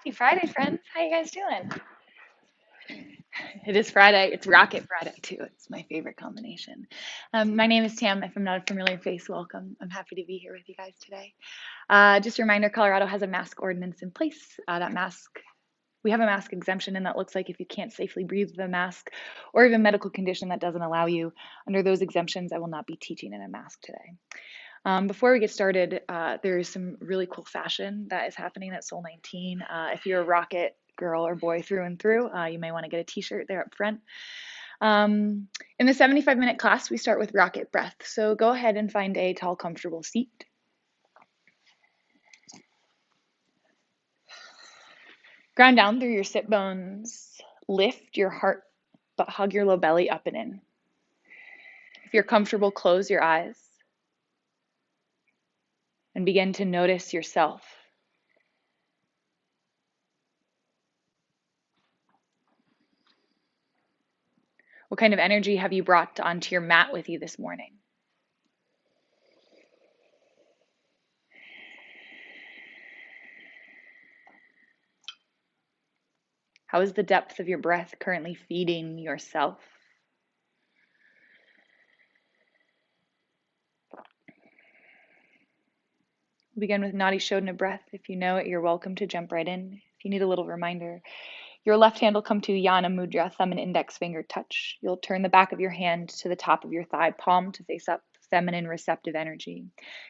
Happy Friday, friends. How you guys doing? It is Friday. It's Rocket Friday, too. It's my favorite combination. My name is Tam. If I'm not a familiar face, welcome. I'm happy to be here with you guys today. Just a reminder, Colorado has a mask ordinance in place. We have a mask exemption, and that looks like if you can't safely breathe with a mask or even medical condition that doesn't allow you, under those exemptions, I will not be teaching in a mask today. Before we get started, there is some really cool fashion that is happening at Soul 19. If you're a rocket girl or boy through and through, you may want to get a t-shirt there up front. In the 75-minute class, we start with rocket breath. So go ahead and find a tall, comfortable seat. Ground down through your sit bones. Lift your heart, but hug your low belly up and in. If you're comfortable, close your eyes and begin to notice yourself. What kind of energy have you brought onto your mat with you this morning? How is the depth of your breath currently feeding yourself? We'll begin with Nadi Shodhana breath. If you know it, you're welcome to jump right in. If you need a little reminder, your left hand will come to Yana Mudra, thumb and index finger touch. You'll turn the back of your hand to the top of your thigh, palm to face up, feminine receptive energy.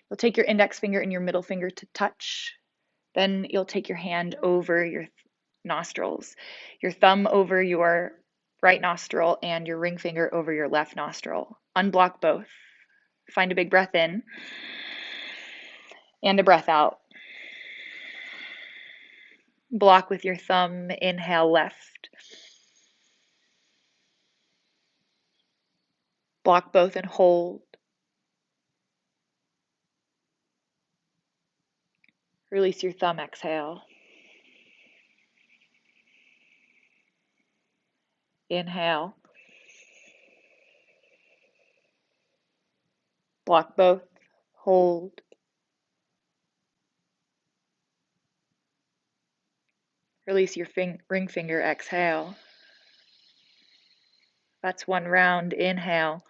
You'll take your index finger and your middle finger to touch. Then you'll take your hand over your nostrils, your thumb over your right nostril and your ring finger over your left nostril. Unblock both. Find a big breath in and a breath out. Block with your thumb, inhale left. Block both and hold. Release your thumb, exhale. Inhale. Block both, hold. Release your ring finger, exhale. That's one round, inhale.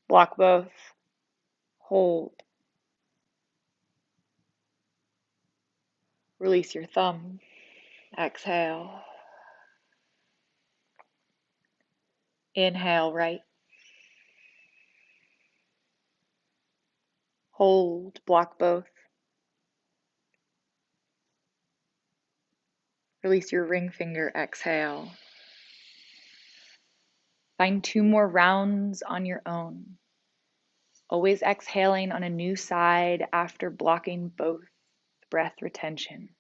Block both, hold. Release your thumb, exhale. Inhale, right. Hold, block both. Release your ring finger, exhale. Find 2 more rounds on your own. Always exhaling on a new side after blocking both breath retention.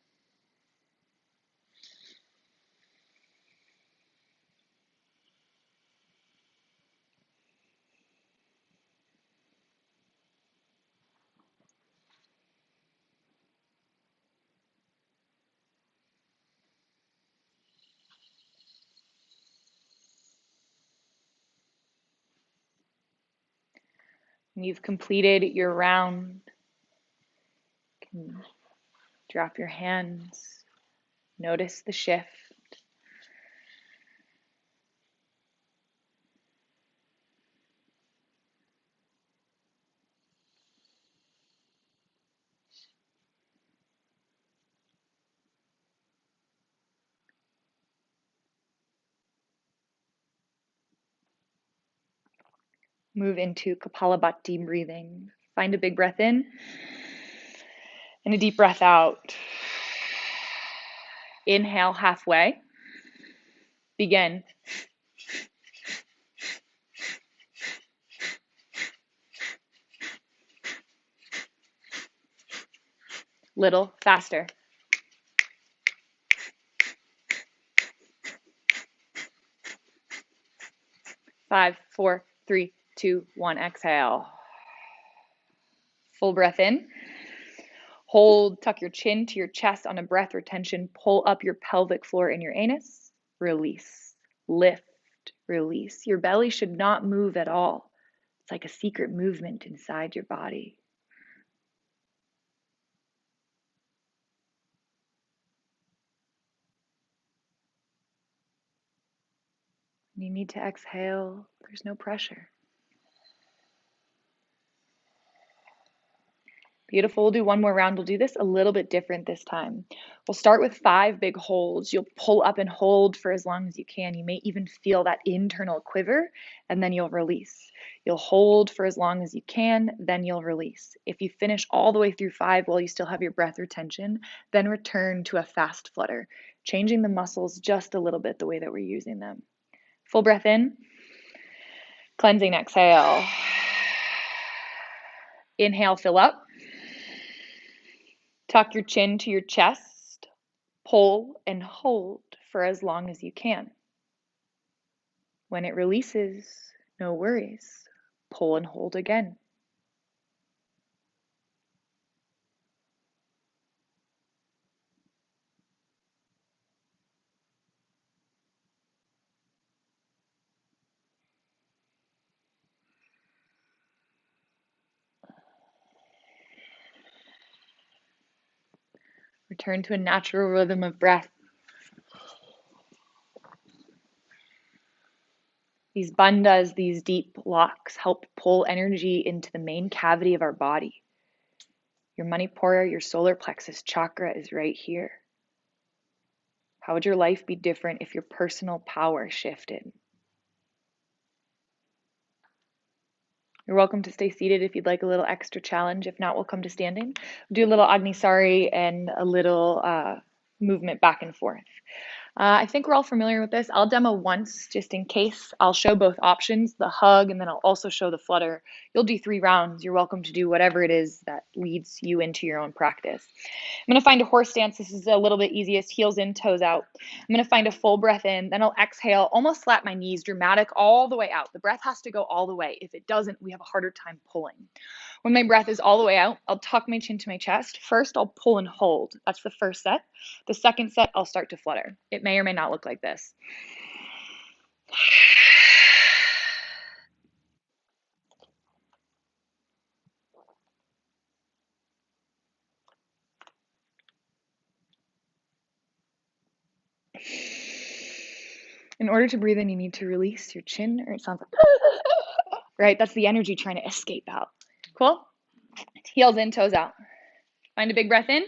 When you've completed your round, you can drop your hands, notice the shift. Move into Kapalabhati breathing. Find a big breath in and a deep breath out. Inhale halfway. Begin. Little faster. 5, 4, 3, 2, 1. Exhale. Full breath in. Hold, tuck your chin to your chest on a breath retention. Pull up your pelvic floor and your anus. Release. Lift. Release. Your belly should not move at all. It's like a secret movement inside your body. When you need to exhale, there's no pressure. Beautiful. We'll do one more round. We'll do this a little bit different this time. We'll start with 5 big holds. You'll pull up and hold for as long as you can. You may even feel that internal quiver, and then you'll release. You'll hold for as long as you can, then you'll release. If you finish all the way through 5 while you still have your breath retention, then return to a fast flutter, changing the muscles just a little bit the way that we're using them. Full breath in, cleansing exhale. Inhale, fill up. Tuck your chin to your chest, pull and hold for as long as you can. When it releases, no worries. Pull and hold again. Return to a natural rhythm of breath. These bandhas, these deep locks, help pull energy into the main cavity of our body. Your Manipura, your solar plexus chakra is right here. How would your life be different if your personal power shifted? You're welcome to stay seated if you'd like a little extra challenge. If not, we'll come to standing. Do a little Agnisari and a little movement back and forth. I think we're all familiar with this. I'll demo once just in case. I'll show both options, the hug, and then I'll also show the flutter. You'll do 3 rounds. You're welcome to do whatever it is that leads you into your own practice. I'm going to find a horse stance. This is a little bit easiest. Heels in, toes out. I'm going to find a full breath in. Then I'll exhale, almost slap my knees, dramatic, all the way out. The breath has to go all the way. If it doesn't, we have a harder time pulling. When my breath is all the way out, I'll tuck my chin to my chest. First, I'll pull and hold. That's the first set. The second set, I'll start to flutter. It may or may not look like this. In order to breathe in, you need to release your chin, or it sounds like, right? That's the energy trying to escape out. Cool? Heels in, toes out. Find a big breath in.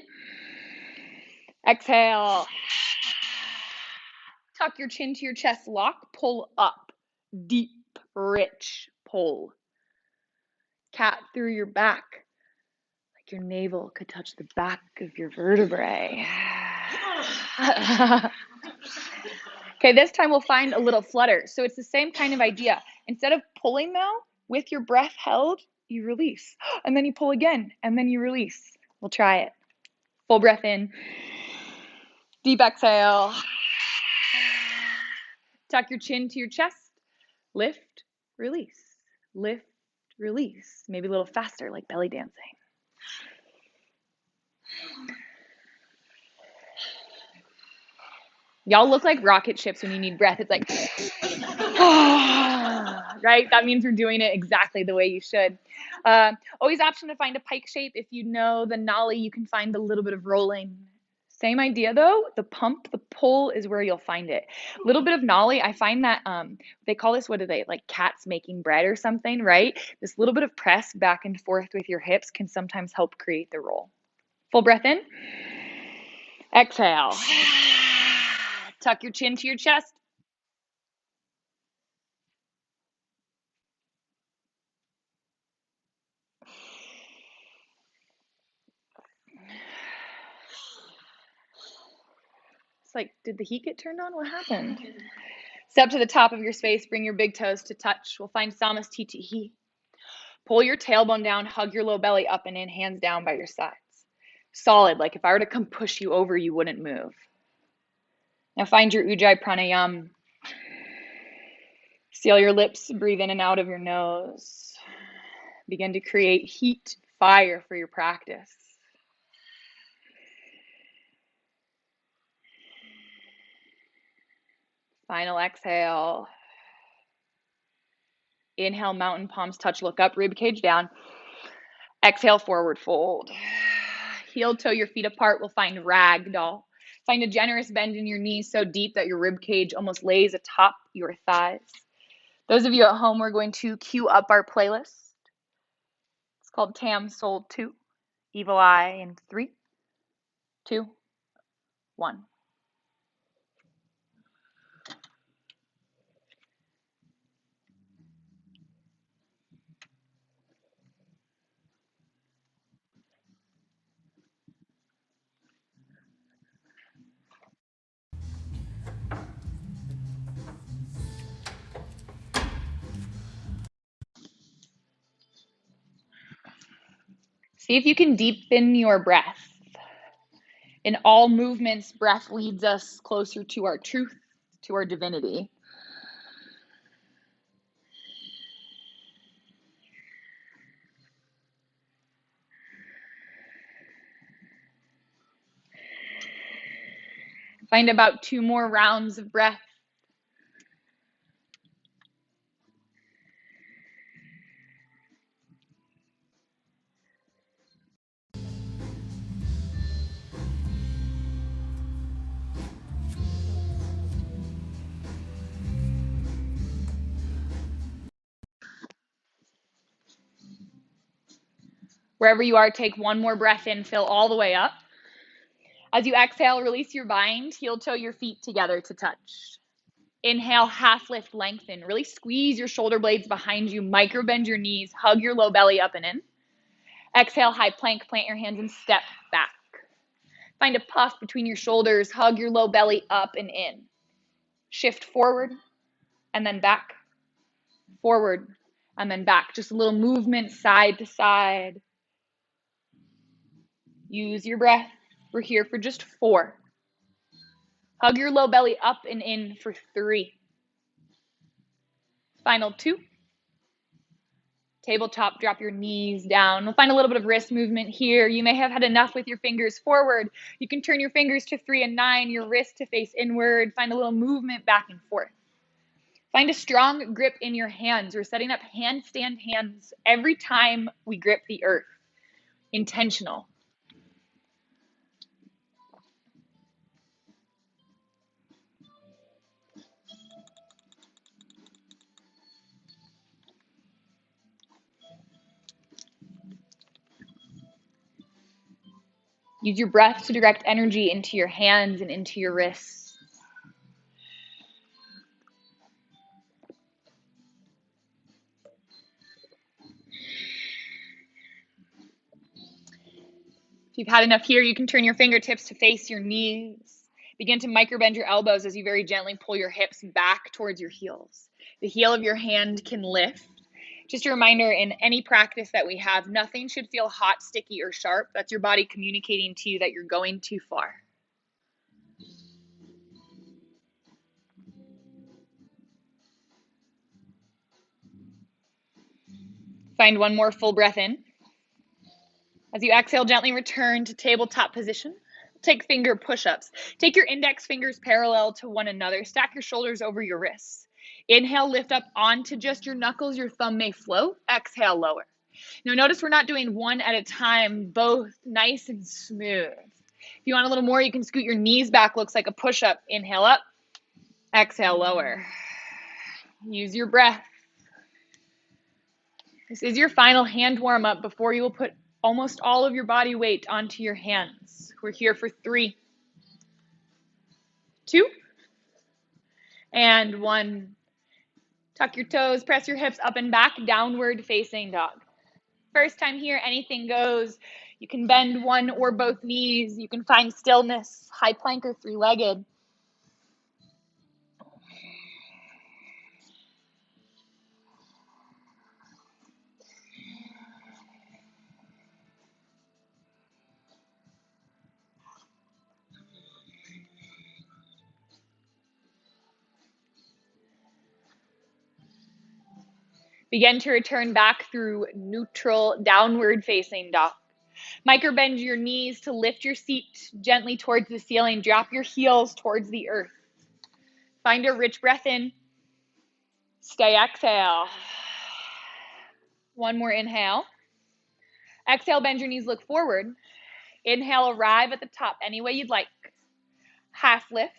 Exhale. Tuck your chin to your chest, lock, pull up. Deep, rich pull. Cat through your back, like your navel could touch the back of your vertebrae. Okay, this time we'll find a little flutter. So it's the same kind of idea. Instead of pulling though, with your breath held, you release. And then you pull again, and then you release. We'll try it. Full breath in. Deep exhale. Tuck your chin to your chest. Lift, release. Lift, release. Maybe a little faster, like belly dancing. Y'all look like rocket ships when you need breath. It's like, right? That means we're doing it exactly the way you should. Always option to find a pike shape. If you know the nollie, you can find a little bit of rolling. Same idea though, the pump, the pull is where you'll find it. A little bit of nollie, I find that they call this, what do they, like cats making bread or something, right? This little bit of press back and forth with your hips can sometimes help create the roll. Full breath in. Exhale. Tuck your chin to your chest. It's like, did the heat get turned on? What happened? Step to the top of your space. Bring your big toes to touch. We'll find Samastitihi. Pull your tailbone down. Hug your low belly up and in. Hands down by your sides. Solid. Like if I were to come push you over, you wouldn't move. Now find your Ujjayi Pranayama. Seal your lips. Breathe in and out of your nose. Begin to create heat, fire for your practice. Final exhale. Inhale, mountain palms touch, look up, rib cage down. Exhale, forward fold. Heel toe your feet apart. We'll find ragdoll. Find a generous bend in your knees so deep that your rib cage almost lays atop your thighs. Those of you at home, we're going to cue up our playlist. It's called Tam Soul 2, Evil Eye in 3, 2, 1. See if you can deepen your breath. In all movements, breath leads us closer to our truth, to our divinity. Find about 2 more rounds of breath. Wherever you are, take 1 more breath in, fill all the way up. As you exhale, release your bind, heel toe your feet together to touch. Inhale, half lift, lengthen. Really squeeze your shoulder blades behind you, micro bend your knees, hug your low belly up and in. Exhale, high plank, plant your hands and step back. Find a puff between your shoulders, hug your low belly up and in. Shift forward and then back, forward and then back. Just a little movement side to side. Use your breath. We're here for just 4. Hug your low belly up and in for 3. Final 2. Tabletop, drop your knees down. We'll find a little bit of wrist movement here. You may have had enough with your fingers forward. You can turn your fingers to 3 and 9, your wrist to face inward. Find a little movement back and forth. Find a strong grip in your hands. We're setting up handstand hands every time we grip the earth. Intentional. Use your breath to direct energy into your hands and into your wrists. If you've had enough here, you can turn your fingertips to face your knees. Begin to microbend your elbows as you very gently pull your hips back towards your heels. The heel of your hand can lift. Just a reminder, in any practice that we have, nothing should feel hot, sticky, or sharp. That's your body communicating to you that you're going too far. Find 1 more full breath in. As you exhale, gently return to tabletop position. Take finger push-ups. Take your index fingers parallel to one another. Stack your shoulders over your wrists. Inhale, lift up onto just your knuckles. Your thumb may float. Exhale, lower. Now notice we're not doing 1 at a time, both nice and smooth. If you want a little more, you can scoot your knees back. Looks like a push-up. Inhale up. Exhale, lower. Use your breath. This is your final hand warm-up before you will put almost all of your body weight onto your hands. We're here for 3, 2, and 1. Tuck your toes, press your hips up and back, downward facing dog. First time here, anything goes. You can bend 1 or both knees. You can find stillness, high plank or 3-legged. Begin to return back through neutral downward facing dog. Micro bend your knees to lift your seat gently towards the ceiling. Drop your heels towards the earth. Find a rich breath in. Stay, exhale. 1 more inhale. Exhale, bend your knees, look forward. Inhale, arrive at the top any way you'd like. half lift.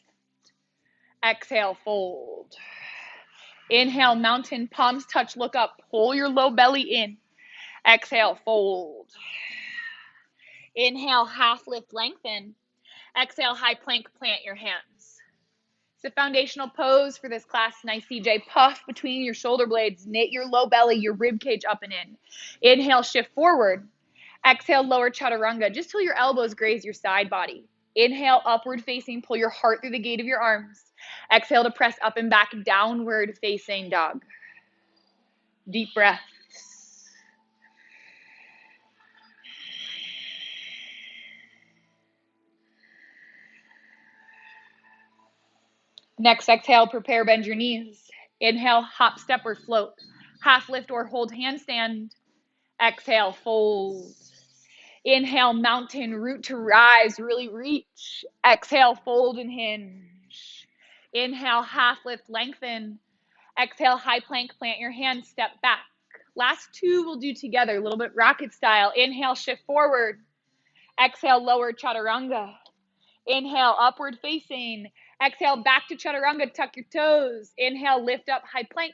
Exhale, fold. Inhale, mountain, palms touch, look up, pull your low belly in. Exhale, fold. Inhale, half lift, lengthen. Exhale, high plank, plant your hands. It's a foundational pose for this class. Nice CJ. Puff between your shoulder blades. Knit your low belly, your rib cage up and in. Inhale, shift forward. Exhale, lower chaturanga, just till your elbows graze your side body. Inhale, upward facing, pull your heart through the gate of your arms. Exhale to press up and back, downward facing dog. Deep breaths. Next exhale, prepare, bend your knees. Inhale, hop, step, or float. Half lift or hold handstand. Exhale, fold. Inhale, mountain, root to rise, really reach. Exhale, fold and hinge. Inhale, half lift, lengthen. Exhale, high plank, plant your hands, step back. Last two we'll do together, a little bit rocket style. Inhale, shift forward. Exhale, lower chaturanga. Inhale, upward facing. Exhale, back to chaturanga, tuck your toes. Inhale, lift up, high plank.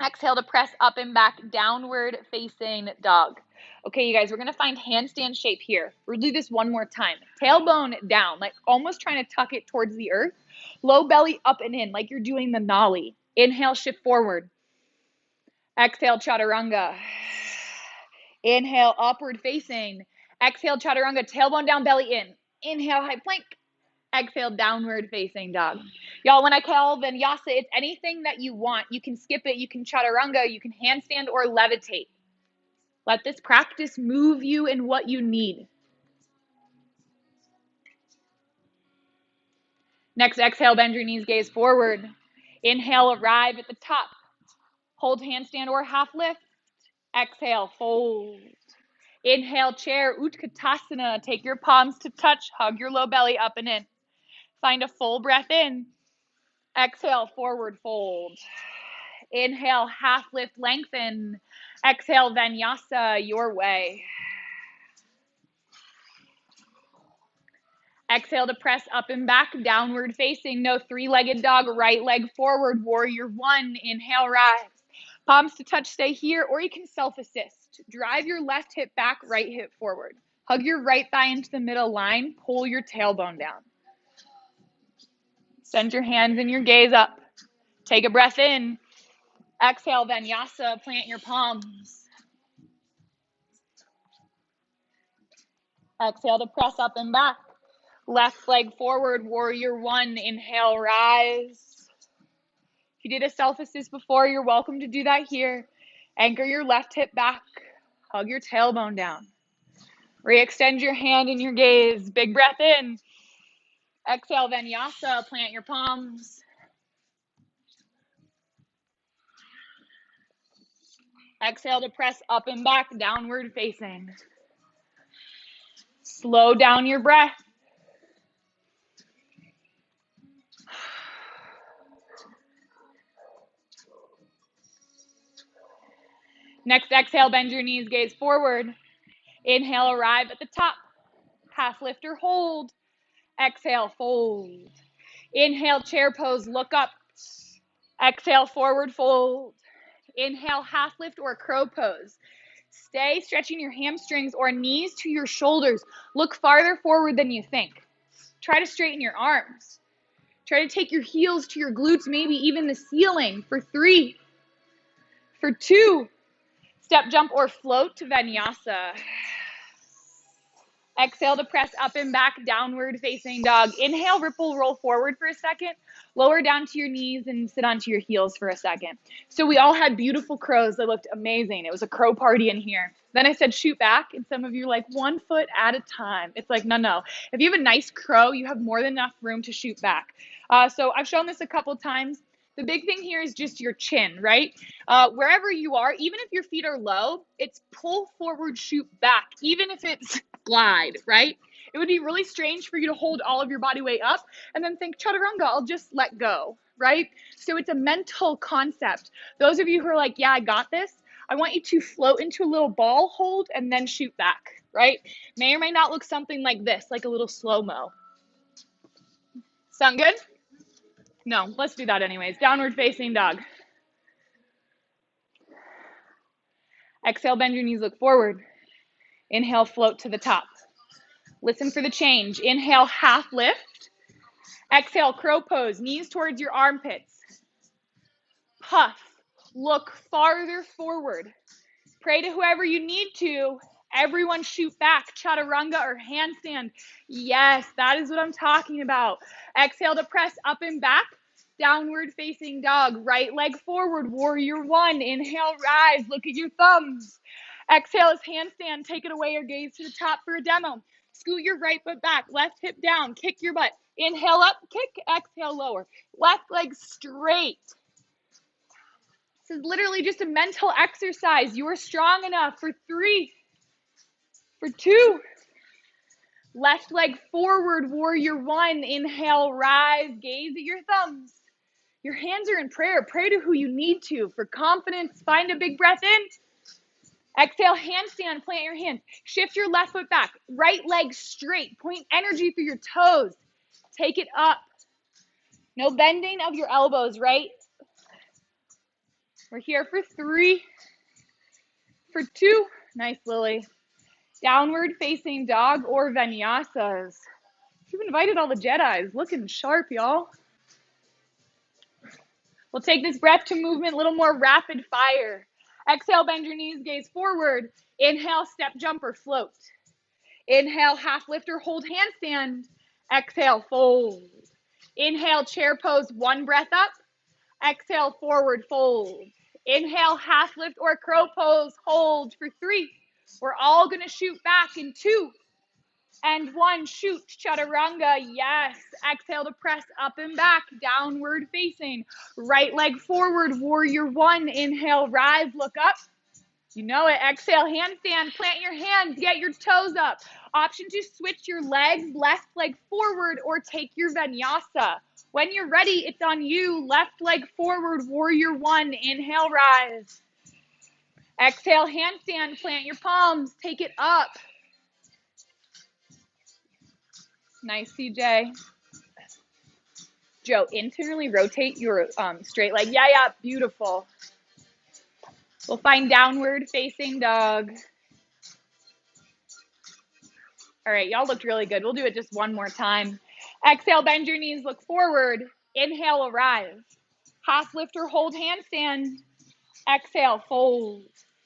Exhale to press up and back, downward facing dog. Okay, you guys, we're gonna find handstand shape here. We'll do this one more time. Tailbone down, like almost trying to tuck it towards the earth. Low belly up and in, like you're doing the nollie. Inhale, shift forward. Exhale, chaturanga. Inhale, upward facing. Exhale, chaturanga, tailbone down, belly in. Inhale, high plank. Exhale, downward facing dog. Y'all, when I call vinyasa, it's anything that you want. You can skip it, you can chaturanga, you can handstand or levitate. Let this practice move you in what you need. Next, exhale, bend your knees, gaze forward. Inhale, arrive at the top. Hold handstand or half lift. Exhale, fold. Inhale, chair, Utkatasana. Take your palms to touch, hug your low belly up and in. Find a full breath in. Exhale, forward fold. Inhale, half lift, lengthen. Exhale, vinyasa, your way. Exhale to press up and back, downward facing. No three-legged dog, right leg forward, warrior one. Inhale, rise. Palms to touch, stay here, or you can self-assist. Drive your left hip back, right hip forward. Hug your right thigh into the middle line, pull your tailbone down. Send your hands and your gaze up. Take a breath in. Exhale, vinyasa, plant your palms. Exhale to press up and back. Left leg forward, warrior one. Inhale, rise. If you did a self-assist before, you're welcome to do that here. Anchor your left hip back. Hug your tailbone down. Re-extend your hand and your gaze. Big breath in. Exhale, vinyasa, plant your palms. Exhale to press up and back, downward facing. Slow down your breath. Next, exhale, bend your knees, gaze forward. Inhale, arrive at the top. Half lift or hold. Exhale, fold. Inhale, chair pose, look up. Exhale, forward fold. Inhale, half lift or crow pose. Stay stretching your hamstrings or knees to your shoulders. Look farther forward than you think. Try to straighten your arms. Try to take your heels to your glutes, maybe even the ceiling. For 3, for 2, step, jump, or float to vinyasa. Exhale to press up and back, downward facing dog. Inhale, ripple, roll forward for a second. Lower down to your knees and sit onto your heels for a second. So we all had beautiful crows that looked amazing. It was a crow party in here. Then I said shoot back, and some of you are like 1 foot at a time. It's like, no. If you have a nice crow, you have more than enough room to shoot back. So I've shown this a couple times. The big thing here is just your chin, right? Wherever you are, even if your feet are low, it's pull forward, shoot back, even if it's glide, right? It would be really strange for you to hold all of your body weight up and then think, chaturanga, I'll just let go, right? So it's a mental concept. Those of you who are like, yeah, I got this, I want you to float into a little ball hold and then shoot back, right? May or may not look something like this, like a little slow-mo. Sound good? No, let's do that anyways. Downward facing dog. Exhale, bend your knees, look forward. Inhale, float to the top. Listen for the change. Inhale, half lift. Exhale, crow pose, knees towards your armpits. Puff, look farther forward. Pray to whoever you need to. Everyone shoot back, chaturanga or handstand. Yes, that is what I'm talking about. Exhale to press up and back. Downward facing dog. Right leg forward, warrior one. Inhale, rise. Look at your thumbs. Exhale is handstand. Take it away or gaze to the top for a demo. Scoot your right foot back. Left hip down. Kick your butt. Inhale up, kick. Exhale, lower. Left leg straight. This is literally just a mental exercise. You are strong enough for 3, for 2. Left leg forward, warrior one. Inhale, rise, gaze at your thumbs. Your hands are in prayer. Pray to who you need to. For confidence, find a big breath in. Exhale, handstand, plant your hands. Shift your left foot back. Right leg straight. Point energy through your toes. Take it up. No bending of your elbows, right? We're here for 3, for 2. Nice, Lily. Downward facing dog or vinyasas. You've invited all the Jedis. Looking sharp, y'all. We'll take this breath to movement a little more rapid fire. Exhale, bend your knees, gaze forward. Inhale, step jump or float. Inhale, half lift or hold handstand. Exhale, fold. Inhale, chair pose, 1 breath up. Exhale, forward fold. Inhale, half lift or crow pose, hold for 3. We're all gonna shoot back in 2 and 1. Shoot, chaturanga, yes. Exhale to press up and back, downward facing. Right leg forward, warrior one. Inhale, rise, look up. You know it. Exhale, handstand, plant your hands, get your toes up. Option to switch your legs, left leg forward or take your vinyasa. When you're ready, it's on you. Left leg forward, warrior one. Inhale, rise. Exhale, handstand, plant your palms, take it up. Nice, CJ. Joe, internally rotate your straight leg. Yeah, beautiful. We'll find downward facing dog. All right, y'all looked really good. We'll do it just one more time. Exhale, bend your knees, look forward. Inhale, arise. Half lift or hold handstand. Exhale, fold.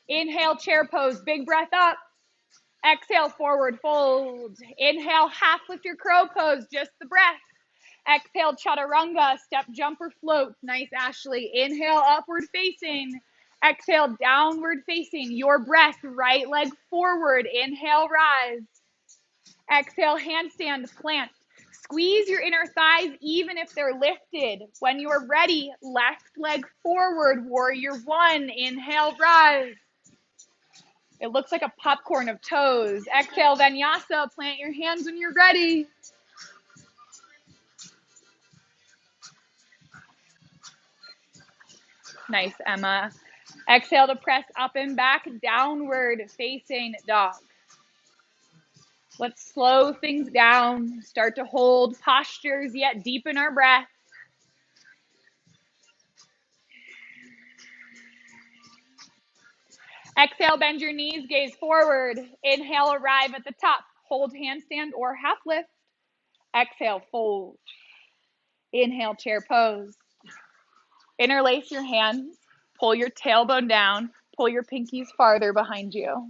Inhale, chair pose, big breath up. Exhale, forward fold. Inhale, half lift your crow pose, just the breath. Exhale, chaturanga, step jump or float. Nice, Ashley. Inhale, upward facing. Exhale, downward facing. Your breath, right leg forward. Inhale, rise. Exhale, handstand, plant. Squeeze your inner thighs even if they're lifted. When you are ready, left leg forward, warrior one. Inhale, rise. It looks like a popcorn of toes. Exhale, vinyasa, plant your hands when you're ready. Nice, Emma. Exhale to press up and back, downward facing dog. Let's slow things down, start to hold postures, yet deepen our breath. Exhale, bend your knees, gaze forward. Inhale, arrive at the top. Hold handstand or half lift. Exhale, fold. Inhale, chair pose. Interlace your hands. Pull your tailbone down. Pull your pinkies farther behind you.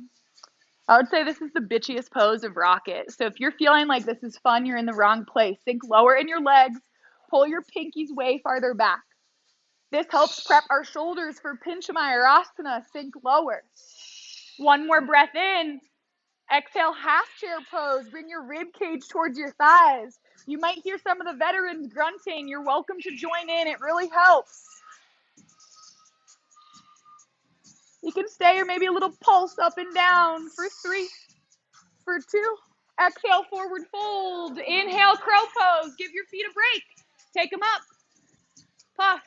I would say this is the bitchiest pose of rocket. So if you're feeling like this is fun, you're in the wrong place. Sink lower in your legs. Pull your pinkies way farther back. This helps prep our shoulders for Pinchamayurasana. Sink lower. One more breath in. Exhale, half chair pose. Bring your rib cage towards your thighs. You might hear some of the veterans grunting. You're welcome to join in. It really helps. You can stay or maybe a little pulse up and down for 3, for 2. Exhale, forward fold. Inhale, crow pose. Give your feet a break. Take them up. Puff.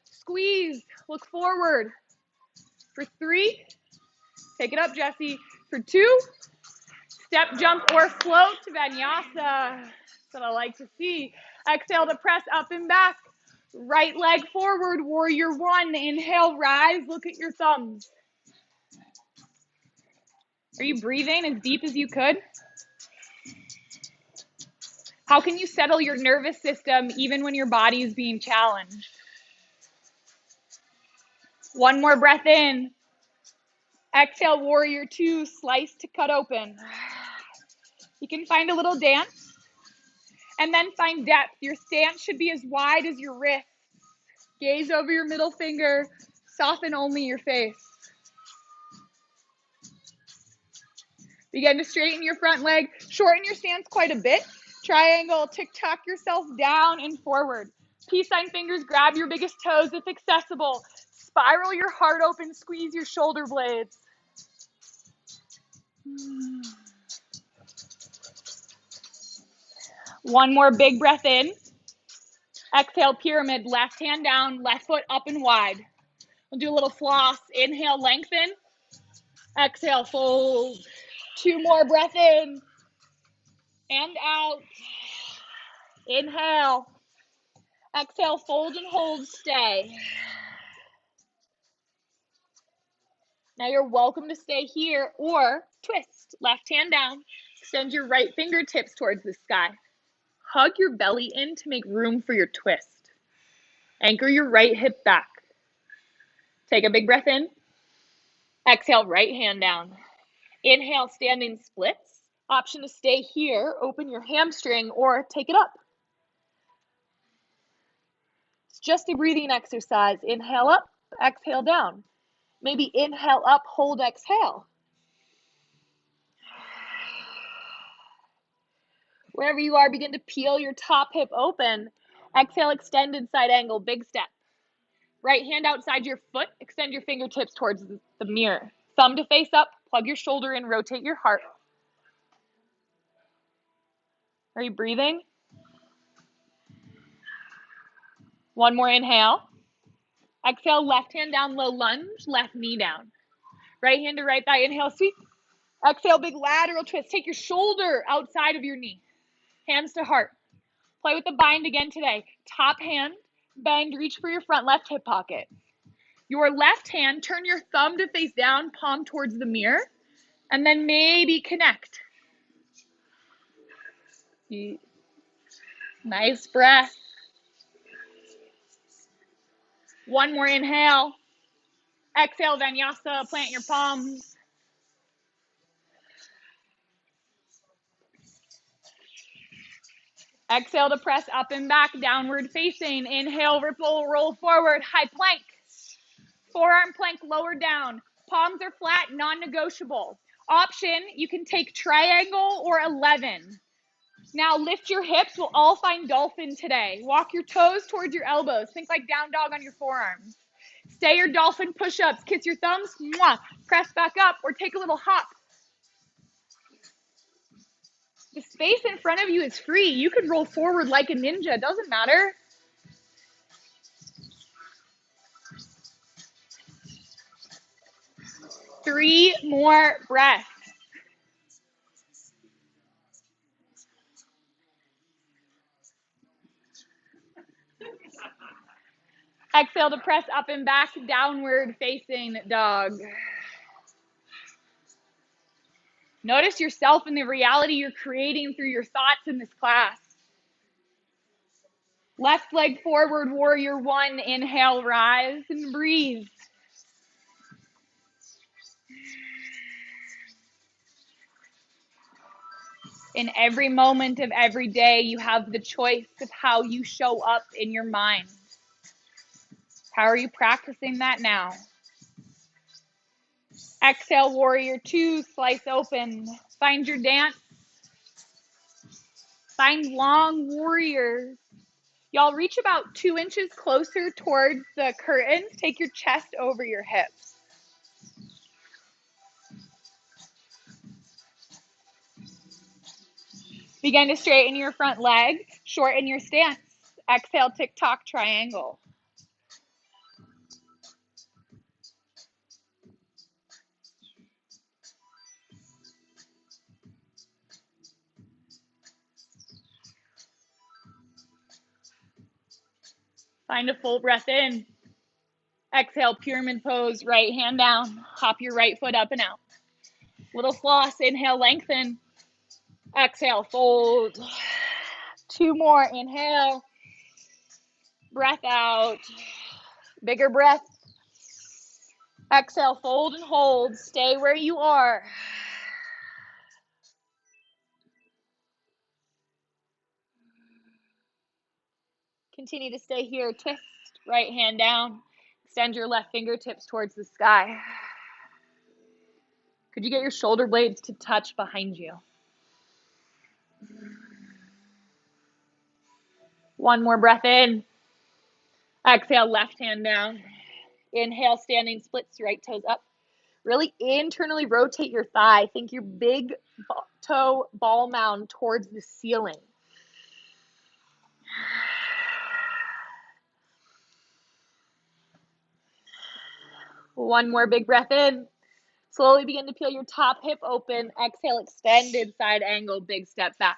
Squeeze. Look forward. For 3. Take it up, Jesse. For 2. Step, jump, or float to vinyasa. That's what I like to see. Exhale to press up and back. Right leg forward, warrior one. Inhale, rise, look at your thumbs. Are you breathing as deep as you could? How can you settle your nervous system even when your body is being challenged? One more breath in. Exhale, warrior two, slice to cut open. You can find a little dance and then find depth. Your stance should be as wide as your wrist. Gaze over your middle finger, soften only your face. Begin to straighten your front leg, shorten your stance quite a bit. Triangle, tick-tock yourself down and forward. Peace sign fingers, grab your biggest toes if accessible. Spiral your heart open, squeeze your shoulder blades. One more big breath in. Exhale, pyramid, left hand down, left foot up and wide. We'll do a little floss. Inhale, lengthen. Exhale, fold. Two more breath in and out. Inhale. Exhale, fold and hold, stay. Now you're welcome to stay here or twist. Left hand down. Extend your right fingertips towards the sky. Hug your belly in to make room for your twist. Anchor your right hip back. Take a big breath in. Exhale, right hand down. Inhale, standing splits. Option to stay here, open your hamstring or take it up. It's just a breathing exercise. Inhale up, exhale down. Maybe inhale up, hold, exhale. Wherever you are, begin to peel your top hip open. Exhale, extended side angle, big step. Right hand outside your foot, extend your fingertips towards the mirror. Thumb to face up, plug your shoulder in, rotate your heart. Are you breathing? One more inhale. Exhale, left hand down, low lunge, left knee down. Right hand to right thigh, inhale, sweep. Exhale, big lateral twist. Take your shoulder outside of your knee. Hands to heart. Play with the bind again today. Top hand, bend, reach for your front left hip pocket. Your left hand, turn your thumb to face down, palm towards the mirror, and then maybe connect. Nice breath. One more inhale. Exhale, vinyasa, plant your palms. Exhale to press up and back, downward facing. Inhale, ripple, roll forward, high plank. Forearm plank, lower down. Palms are flat, non-negotiable. Option, you can take triangle or 11. Now lift your hips. We'll all find dolphin today. Walk your toes towards your elbows. Think like down dog on your forearms. Stay your dolphin push-ups. Kiss your thumbs. Mwah. Press back up or take a little hop. The space in front of you is free. You can roll forward like a ninja. It doesn't matter. Three more breaths. Exhale to press up and back, downward facing dog. Notice yourself and the reality you're creating through your thoughts in this class. Left leg forward, warrior one. Inhale, rise and breathe. In every moment of every day, you have the choice of how you show up in your mind. How are you practicing that now? Exhale, warrior two, slice open. Find your dance. Find long warriors. Y'all reach about 2 inches closer towards the curtains. Take your chest over your hips. Begin to straighten your front leg, shorten your stance. Exhale, tick-tock triangle. Find a full breath in. Exhale, pyramid pose, right hand down. Hop your right foot up and out. Little floss, inhale, lengthen. Exhale, fold. 2 more, inhale. Breath out. Bigger breath. Exhale, fold and hold. Stay where you are. Continue to stay here. Twist, right hand down. Extend your left fingertips towards the sky. Could you get your shoulder blades to touch behind you? 1 more breath in. Exhale, left hand down. Inhale, standing splits, right toes up. Really internally rotate your thigh. Think your big toe ball mound towards the ceiling. One more big breath in. Slowly begin to peel your top hip open. Exhale, extended side angle, big step back.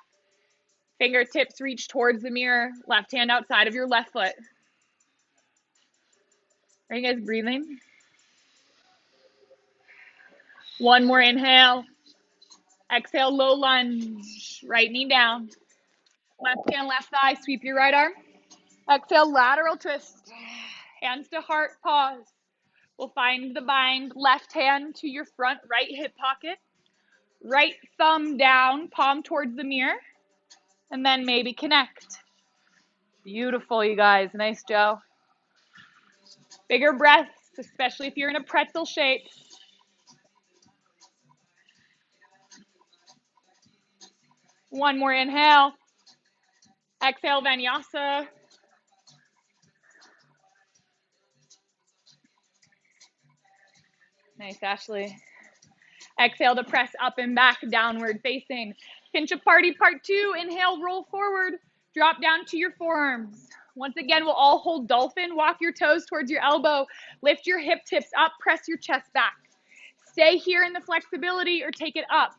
Fingertips reach towards the mirror. Left hand outside of your left foot. Are you guys breathing? 1 more inhale. Exhale, low lunge. Right knee down. Left hand, left thigh. Sweep your right arm. Exhale, lateral twist. Hands to heart, pause. We'll find the bind. Left hand to your front right hip pocket. Right thumb down, palm towards the mirror. And then maybe connect. Beautiful, you guys. Nice, Joe. Bigger breaths, especially if you're in a pretzel shape. One more inhale. Exhale, vinyasa. Nice, Ashley. Exhale to press up and back, downward facing. Pinch a party, part 2. Inhale, roll forward. Drop down to your forearms. Once again, we'll all hold dolphin. Walk your toes towards your elbow. Lift your hip tips up. Press your chest back. Stay here in the flexibility or take it up.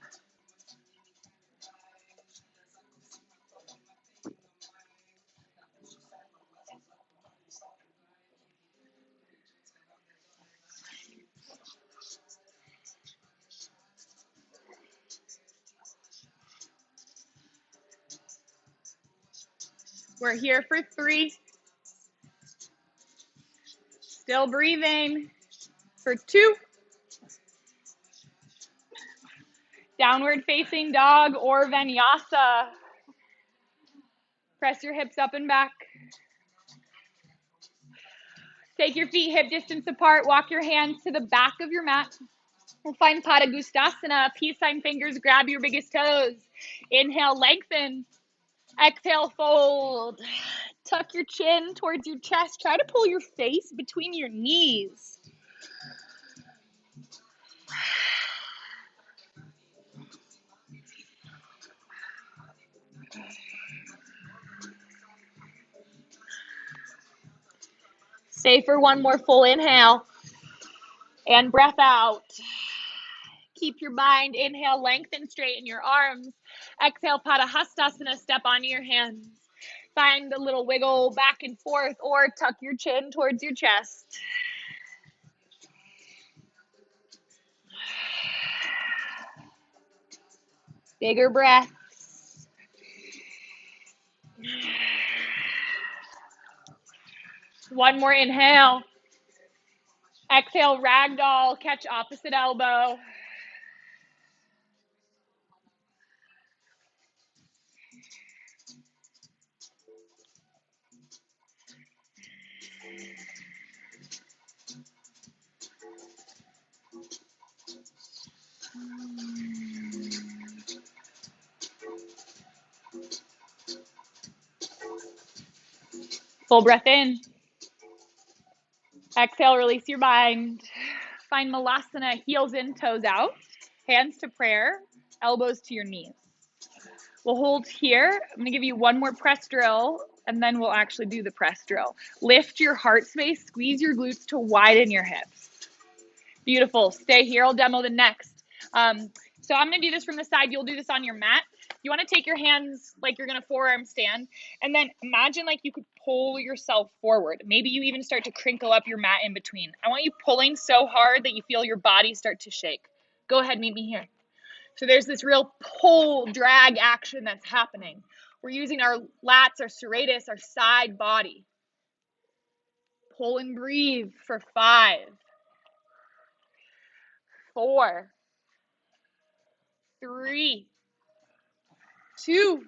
We're here for 3. Still breathing for 2. Downward facing dog or vinyasa. Press your hips up and back. Take your feet hip distance apart. Walk your hands to the back of your mat. We'll find Padagustasana. Peace sign fingers. Grab your biggest toes. Inhale, lengthen. Exhale, fold. Tuck your chin towards your chest. Try to pull your face between your knees. Stay for 1 more full inhale. And breath out. Keep your bind. Inhale, lengthen, straighten your arms. Exhale, Padahastasana, step onto your hands. Find a little wiggle back and forth or tuck your chin towards your chest. Bigger breaths. One more inhale. Exhale, ragdoll, catch opposite elbow. Full breath in. Exhale, release your bind. Find Malasana, heels in, toes out. Hands to prayer, elbows to your knees. We'll hold here. I'm going to give you 1 more press drill, and then we'll actually do the press drill. Lift your heart space, squeeze your glutes to widen your hips. Beautiful. Stay here. I'll demo the next. So I'm going to do this from the side. You'll do this on your mat. You want to take your hands like you're going to forearm stand, and then imagine like you could pull yourself forward. Maybe you even start to crinkle up your mat in between. I want you pulling so hard that you feel your body start to shake. Go ahead, meet me here. So there's this real pull, drag action that's happening. We're using our lats, our serratus, our side body. Pull and breathe for 5, 4, 3, 2,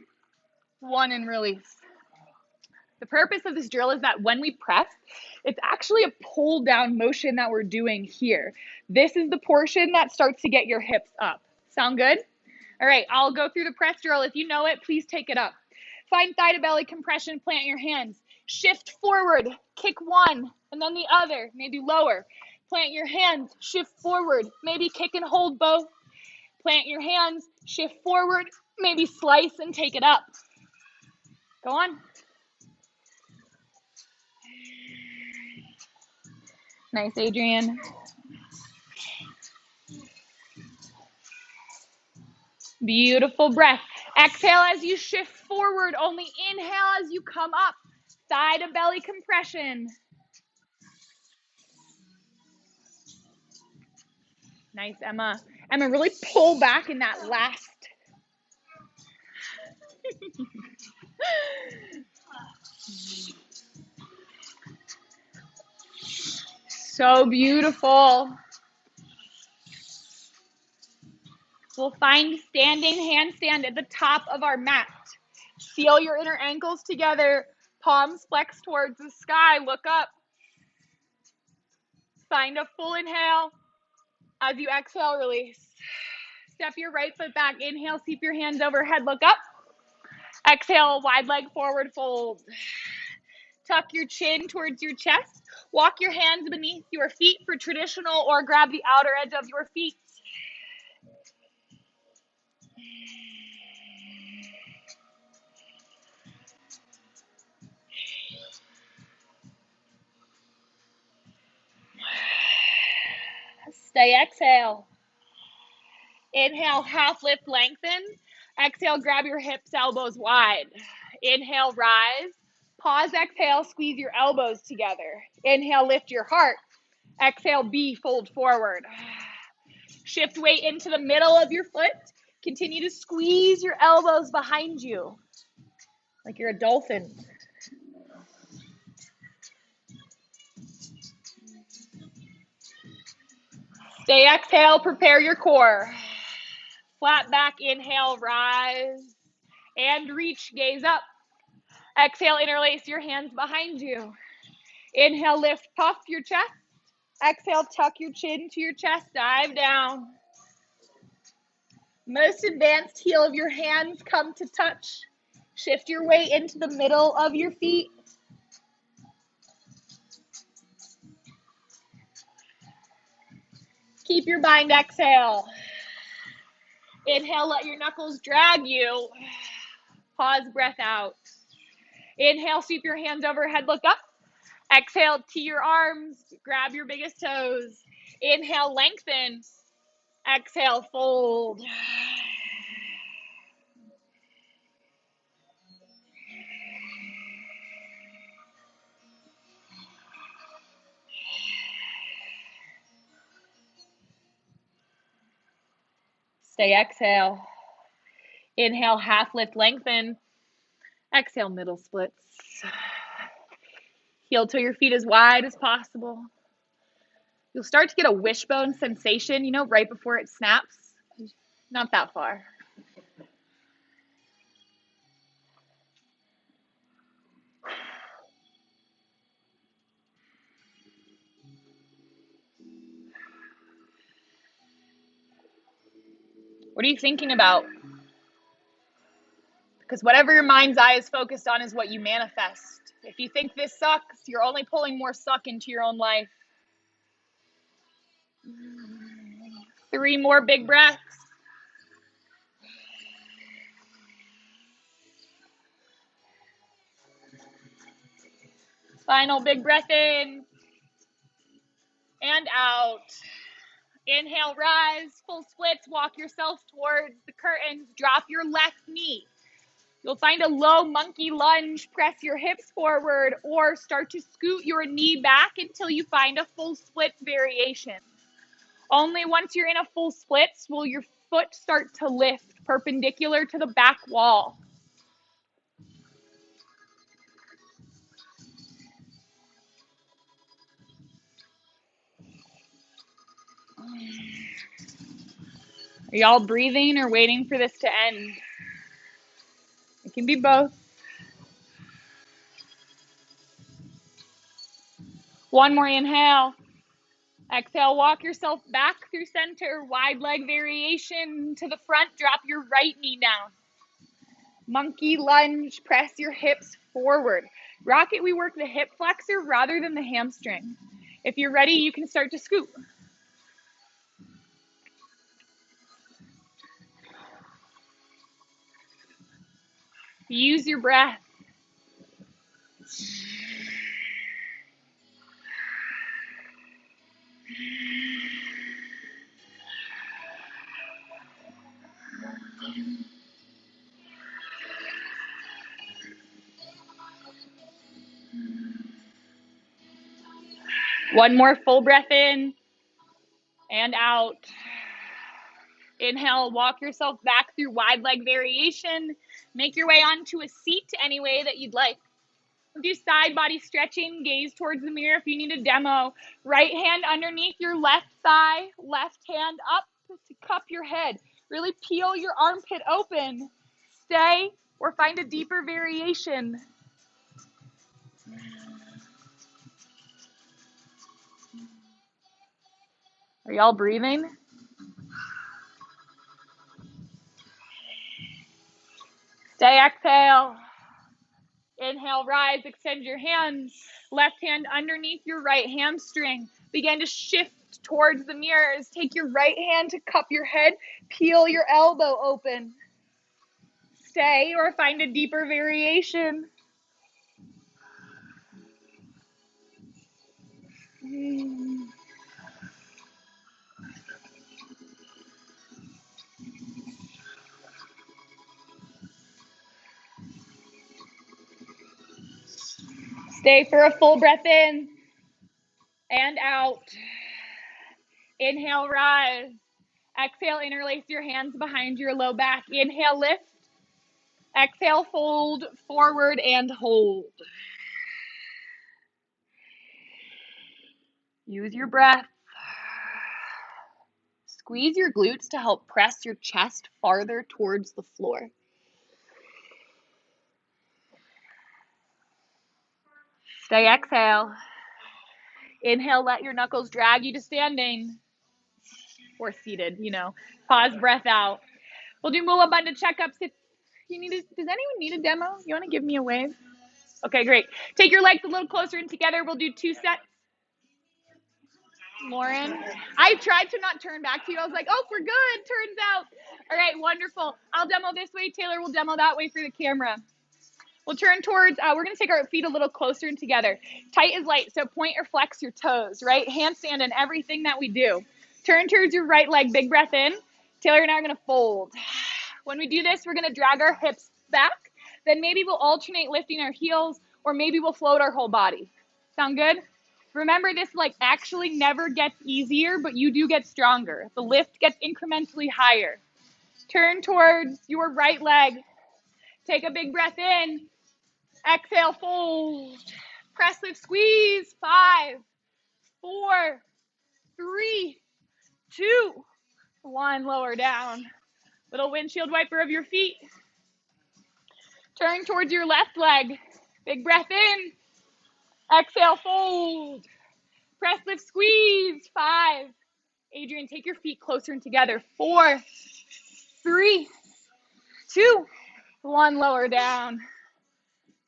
1, and release. The purpose of this drill is that when we press, it's actually a pull down motion that we're doing here. This is the portion that starts to get your hips up. Sound good? All right, I'll go through the press drill. If you know it, please take it up. Find thigh to belly compression, plant your hands. Shift forward, kick one, and then the other, maybe lower. Plant your hands, shift forward, maybe kick and hold both. Plant your hands, shift forward, maybe slice and take it up. Go on. Nice, Adrian. Beautiful breath. Exhale as you shift forward. Only inhale as you come up. Thigh to belly compression. Nice, Emma. Emma, really pull back in that last. So beautiful. We'll find standing handstand at the top of our mat. Seal your inner ankles together. Palms flex towards the sky. Look up. Find a full inhale. As you exhale, release. Step your right foot back. Inhale, sweep your hands overhead. Look up. Exhale, wide leg forward fold. Tuck your chin towards your chest. Walk your hands beneath your feet for traditional, or grab the outer edge of your feet. Stay, exhale. Inhale, half lift, lengthen. Exhale, grab your hips, elbows wide. Inhale, rise. Pause, exhale, squeeze your elbows together. Inhale, lift your heart. Exhale, B, fold forward. Shift weight into the middle of your foot. Continue to squeeze your elbows behind you, like you're a dolphin. Stay, exhale, prepare your core. Flat back, inhale, rise. And reach, gaze up. Exhale, interlace your hands behind you. Inhale, lift, puff your chest. Exhale, tuck your chin to your chest, dive down. Most advanced heel of your hands come to touch. Shift your weight into the middle of your feet. Keep your bind, exhale. Inhale, let your knuckles drag you. Pause, breath out. Inhale, sweep your hands overhead, look up. Exhale, tee your arms, grab your biggest toes. Inhale, lengthen. Exhale, fold. Stay, exhale. Inhale, half lift, lengthen. Exhale, middle splits. Heel to your feet as wide as possible. You'll start to get a wishbone sensation, right before it snaps. Not that far. What are you thinking about? Because whatever your mind's eye is focused on is what you manifest. If you think this sucks, you're only pulling more suck into your own life. 3 more big breaths. Final big breath in and out. Inhale, rise, full splits, walk yourself towards the curtains, drop your left knee. You'll find a low monkey lunge, press your hips forward, or start to scoot your knee back until you find a full split variation. Only once you're in a full splits will your foot start to lift perpendicular to the back wall. Are y'all breathing or waiting for this to end? It can be both. One more inhale. Exhale, walk yourself back through center, wide leg variation to the front. Drop your right knee down. Monkey lunge, press your hips forward. Rocket, we work the hip flexor rather than the hamstring. If you're ready, you can start to scoot. Use your breath. One more full breath in and out. Inhale, walk yourself back through wide leg variation. Make your way onto a seat any way that you'd like. Do side body stretching, gaze towards the mirror if you need a demo. Right hand underneath your left thigh, left hand up to cup your head. Really peel your armpit open. Stay or find a deeper variation. Are y'all breathing? Stay, exhale. Inhale, rise, extend your hands. Left hand underneath your right hamstring. Begin to shift towards the mirrors. Take your right hand to cup your head. Peel your elbow open. Stay or find a deeper variation. Stay for a full breath in and out. Inhale, rise. Exhale, interlace your hands behind your low back. Inhale, lift. Exhale, fold forward and hold. Use your breath. Squeeze your glutes to help press your chest farther towards the floor. Stay, exhale. Inhale, let your knuckles drag you to standing or seated, Pause, breath out. We'll do Mula Bandha checkups. If you need does anyone need a demo? You want to give me a wave? Okay, great. Take your legs a little closer in together. We'll do 2 sets. Lauren, I tried to not turn back to you. I was like, oh, we're good, turns out. All right, wonderful. I'll demo this way. Taylor will demo that way for the camera. We'll turn towards, we're going to take our feet a little closer and together. Tight as light, so point or flex your toes, right? Handstand in everything that we do. Turn towards your right leg, big breath in. Taylor and I are going to fold. When we do this, we're going to drag our hips back. Then maybe we'll alternate lifting our heels, or maybe we'll float our whole body. Sound good? Remember, this actually never gets easier, but you do get stronger. The lift gets incrementally higher. Turn towards your right leg. Take a big breath in. Exhale, fold. Press, lift, squeeze. 5, 4, 3, 2, 1. Lower down. Little windshield wiper of your feet. Turn towards your left leg. Big breath in. Exhale, fold. Press, lift, squeeze. 5. Adrian, take your feet closer and together. 4, 3, 2, 1. Lower down.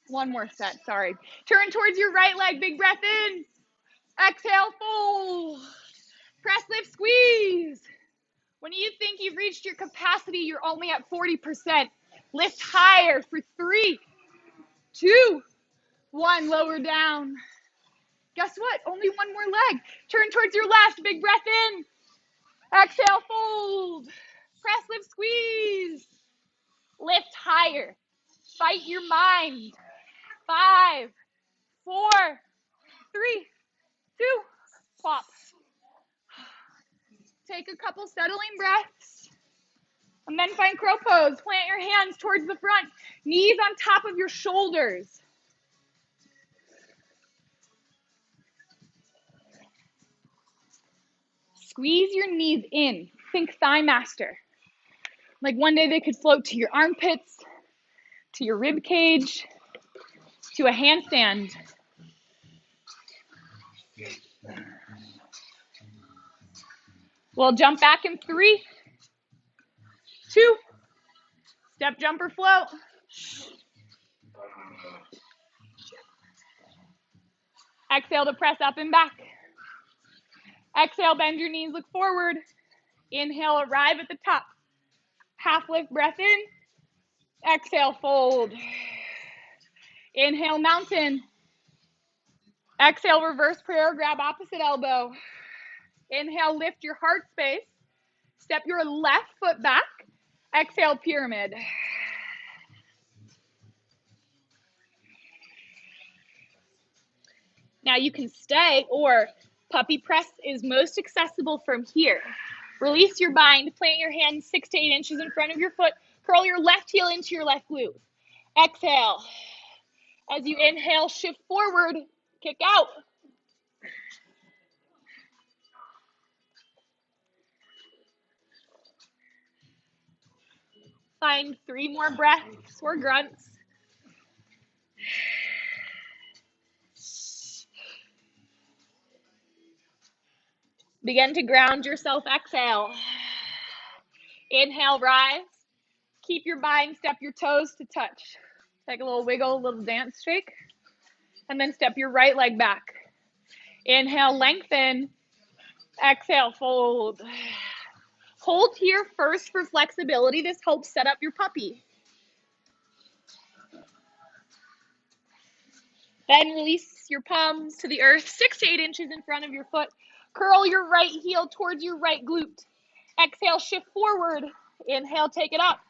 One more set, sorry. Turn towards your right leg, big breath in. Exhale, fold. Press, lift, squeeze. When you think you've reached your capacity, you're only at 40%. Lift higher for 3, 2, 1. Lower down. Guess what? Only one more leg. Turn towards your left, big breath in. higher. Fight your mind. 5, 4, 3, 2, plop. Take a couple settling breaths. And then find crow pose. Plant your hands towards the front. Knees on top of your shoulders. Squeeze your knees in. Think thigh master. Like one day they could float to your armpits, to your rib cage, to a handstand. We'll jump back in 3, 2, step, jump, or float. Exhale to press up and back. Exhale, bend your knees, look forward. Inhale, arrive at the top. Half lift breath in. Exhale, fold. Inhale, mountain. Exhale, reverse prayer, grab opposite elbow. Inhale, lift your heart space. Step your left foot back. Exhale, pyramid. Now you can stay, or puppy press is most accessible from here. Release your bind, plant your hands 6 to 8 inches in front of your foot. Curl your left heel into your left glute. Exhale. As you inhale, shift forward, kick out. Find 3 more breaths or grunts. Begin to ground yourself, exhale. Inhale, rise. Keep your bind, step your toes to touch. Take a little wiggle, a little dance shake. And then step your right leg back. Inhale, lengthen. Exhale, fold. Hold here first for flexibility. This helps set up your puppy. Then release your palms to the earth, 6 to 8 inches in front of your foot. Curl your right heel towards your right glute. Exhale, shift forward. Inhale, take it up.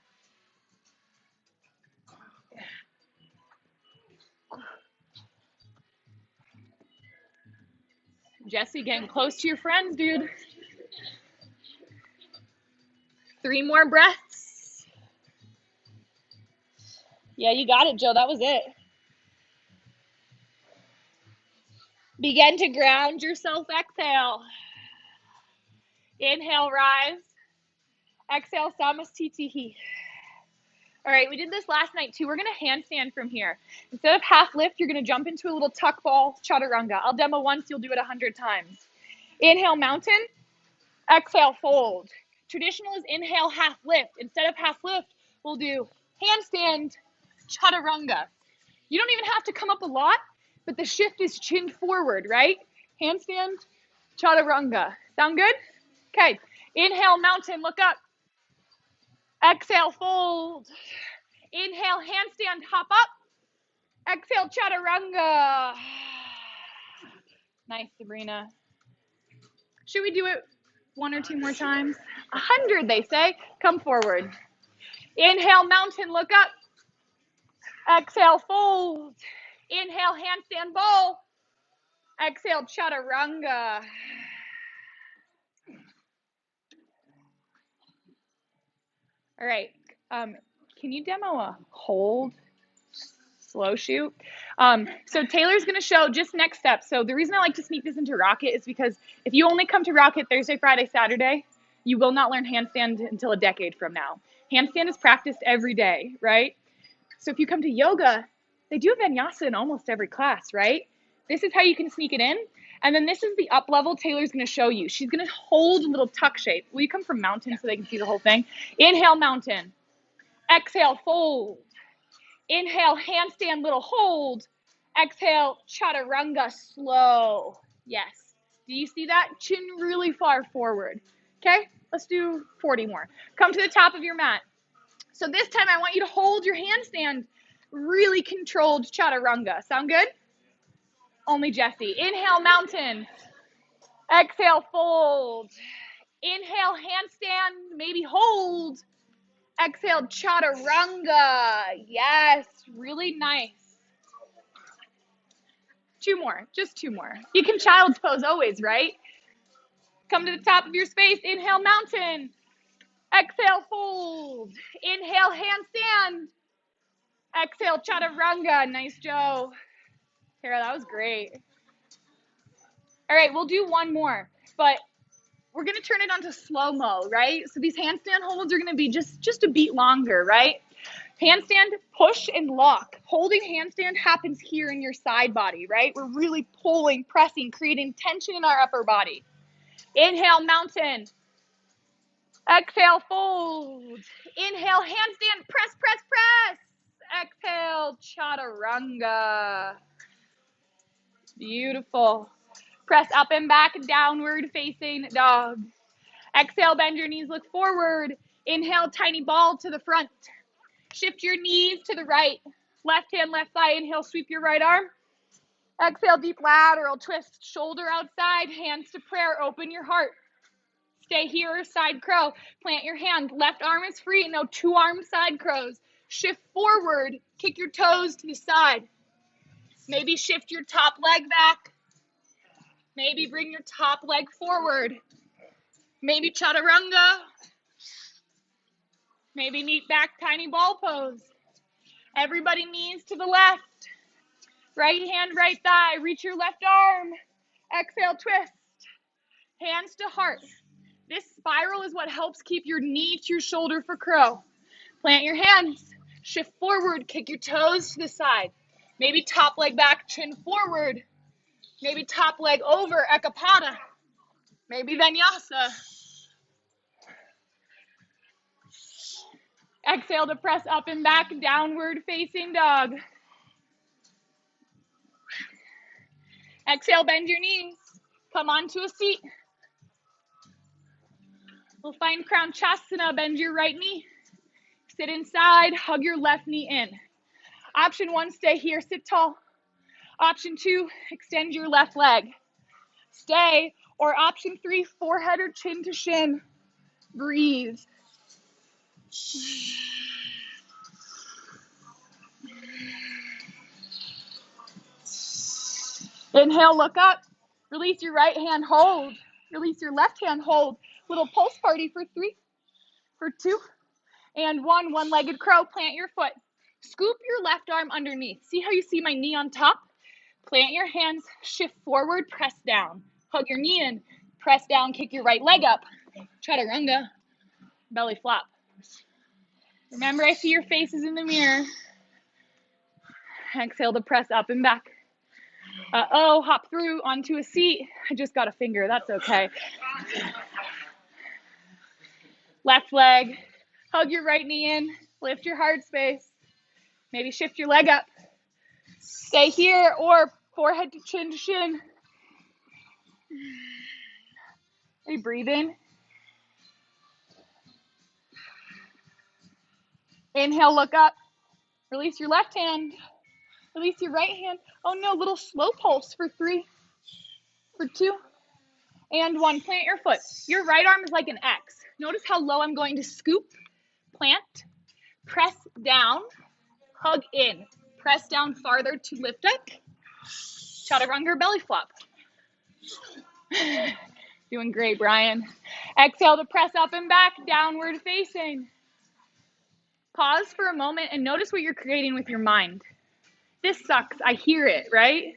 Jesse, getting close to your friends, dude. 3 more breaths. Yeah, you got it, Joe. That was it. Begin to ground yourself. Exhale. Inhale, rise. Exhale, Samastitihi. All right, we did this last night too. We're going to handstand from here. Instead of half lift, you're going to jump into a little tuck ball chaturanga. I'll demo once, you'll do it 100 times. Inhale, mountain. Exhale, fold. Traditional is inhale, half lift. Instead of half lift, we'll do handstand chaturanga. You don't even have to come up a lot, but the shift is chin forward, right? Handstand chaturanga. Sound good? Okay. Inhale, mountain, look up. Exhale, fold. Inhale, handstand, hop up. Exhale, chaturanga. Nice, Sabrina. Should we do it 1 or 2 more times? 100, they say. Come forward. Inhale, mountain, look up. Exhale, fold. Inhale, handstand bowl. Exhale, chaturanga. All right. Can you demo a hold slow shoot? So Taylor's going to show just next steps. So the reason I like to sneak this into Rocket is because if you only come to Rocket Thursday, Friday, Saturday, you will not learn handstand until a decade from now. Handstand is practiced every day, right? So if you come to yoga, they do vinyasa in almost every class, right? This is how you can sneak it in. And then this is the up level Taylor's going to show you. She's going to hold a little tuck shape. Will you come from mountain so they can see the whole thing? Inhale, mountain. Exhale, fold. Inhale, handstand, little hold. Exhale, chaturanga, slow. Yes. Do you see that? Chin really far forward. Okay, let's do 40 more. Come to the top of your mat. So this time I want you to hold your handstand, really controlled chaturanga. Sound good? Only Jesse. Inhale, mountain. Exhale, fold. Inhale, handstand, maybe hold. Exhale, chaturanga. Yes, really nice. Two more, just two more. You can child's pose always, right? Come to the top of your space. Inhale, mountain. Exhale, fold. Inhale, handstand. Exhale, chaturanga. Nice, Joe. Tara, that was great. All right, we'll do one more, but we're going to turn it onto slow-mo, right? So these handstand holds are going to be just a beat longer, right? Handstand, push, and lock. Holding handstand happens here in your side body, right? We're really pulling, pressing, creating tension in our upper body. Inhale, mountain. Exhale, fold. Inhale, handstand, press, press, press. Exhale, chaturanga. Beautiful. Press up and back, downward facing dog. Exhale, bend your knees, look forward. Inhale, tiny ball to the front. Shift your knees to the right. Left hand, left thigh. Inhale, sweep your right arm. Exhale, deep lateral twist. Shoulder outside, hands to prayer. Open your heart. Stay here, side crow. Plant your hand. Left arm is free. No two arm side crows. Shift forward. Kick your toes to the side. Maybe shift your top leg back. Maybe bring your top leg forward. Maybe chaturanga. Maybe neat back tiny ball pose. Everybody knees to the left. Right hand, right thigh. Reach your left arm. Exhale, twist. Hands to heart. This spiral is what helps keep your knee to your shoulder for crow. Plant your hands. Shift forward. Kick your toes to the side. Maybe top leg back, chin forward. Maybe top leg over, ekapada. Maybe vinyasa. Exhale to press up and back, downward facing dog. Exhale, bend your knees. Come onto a seat. We'll find Crown Chasana, bend your right knee. Sit inside, hug your left knee in. Option one, stay here, sit tall. Option two, extend your left leg. Stay. Or option three, forehead or chin to shin. Breathe. Inhale, look up. Release your right hand, hold. Release your left hand, hold. Little pulse party for 3, for 2, and 1. One-legged crow, plant your foot. Scoop your left arm underneath. See how you see my knee on top? Plant your hands, shift forward, press down. Hug your knee in, press down, kick your right leg up. Chaturanga, belly flop. Remember, I see your faces in the mirror. Exhale to press up and back. Hop through onto a seat. I just got a finger, that's okay. Left leg, hug your right knee in, lift your heart space. Maybe shift your leg up. Stay here or forehead to shin. Are you breathing? Inhale, look up. Release your left hand. Release your right hand. Oh no, little slow pulse for 3, for 2, and 1. Plant your foot. Your right arm is like an X. Notice how low I'm going to scoop, plant, press down, hug in. Press down farther to lift up. Chaturanga, belly flop. Doing great, Brian. Exhale to press up and back, downward facing. Pause for a moment and notice what you're creating with your mind. This sucks, I hear it, right?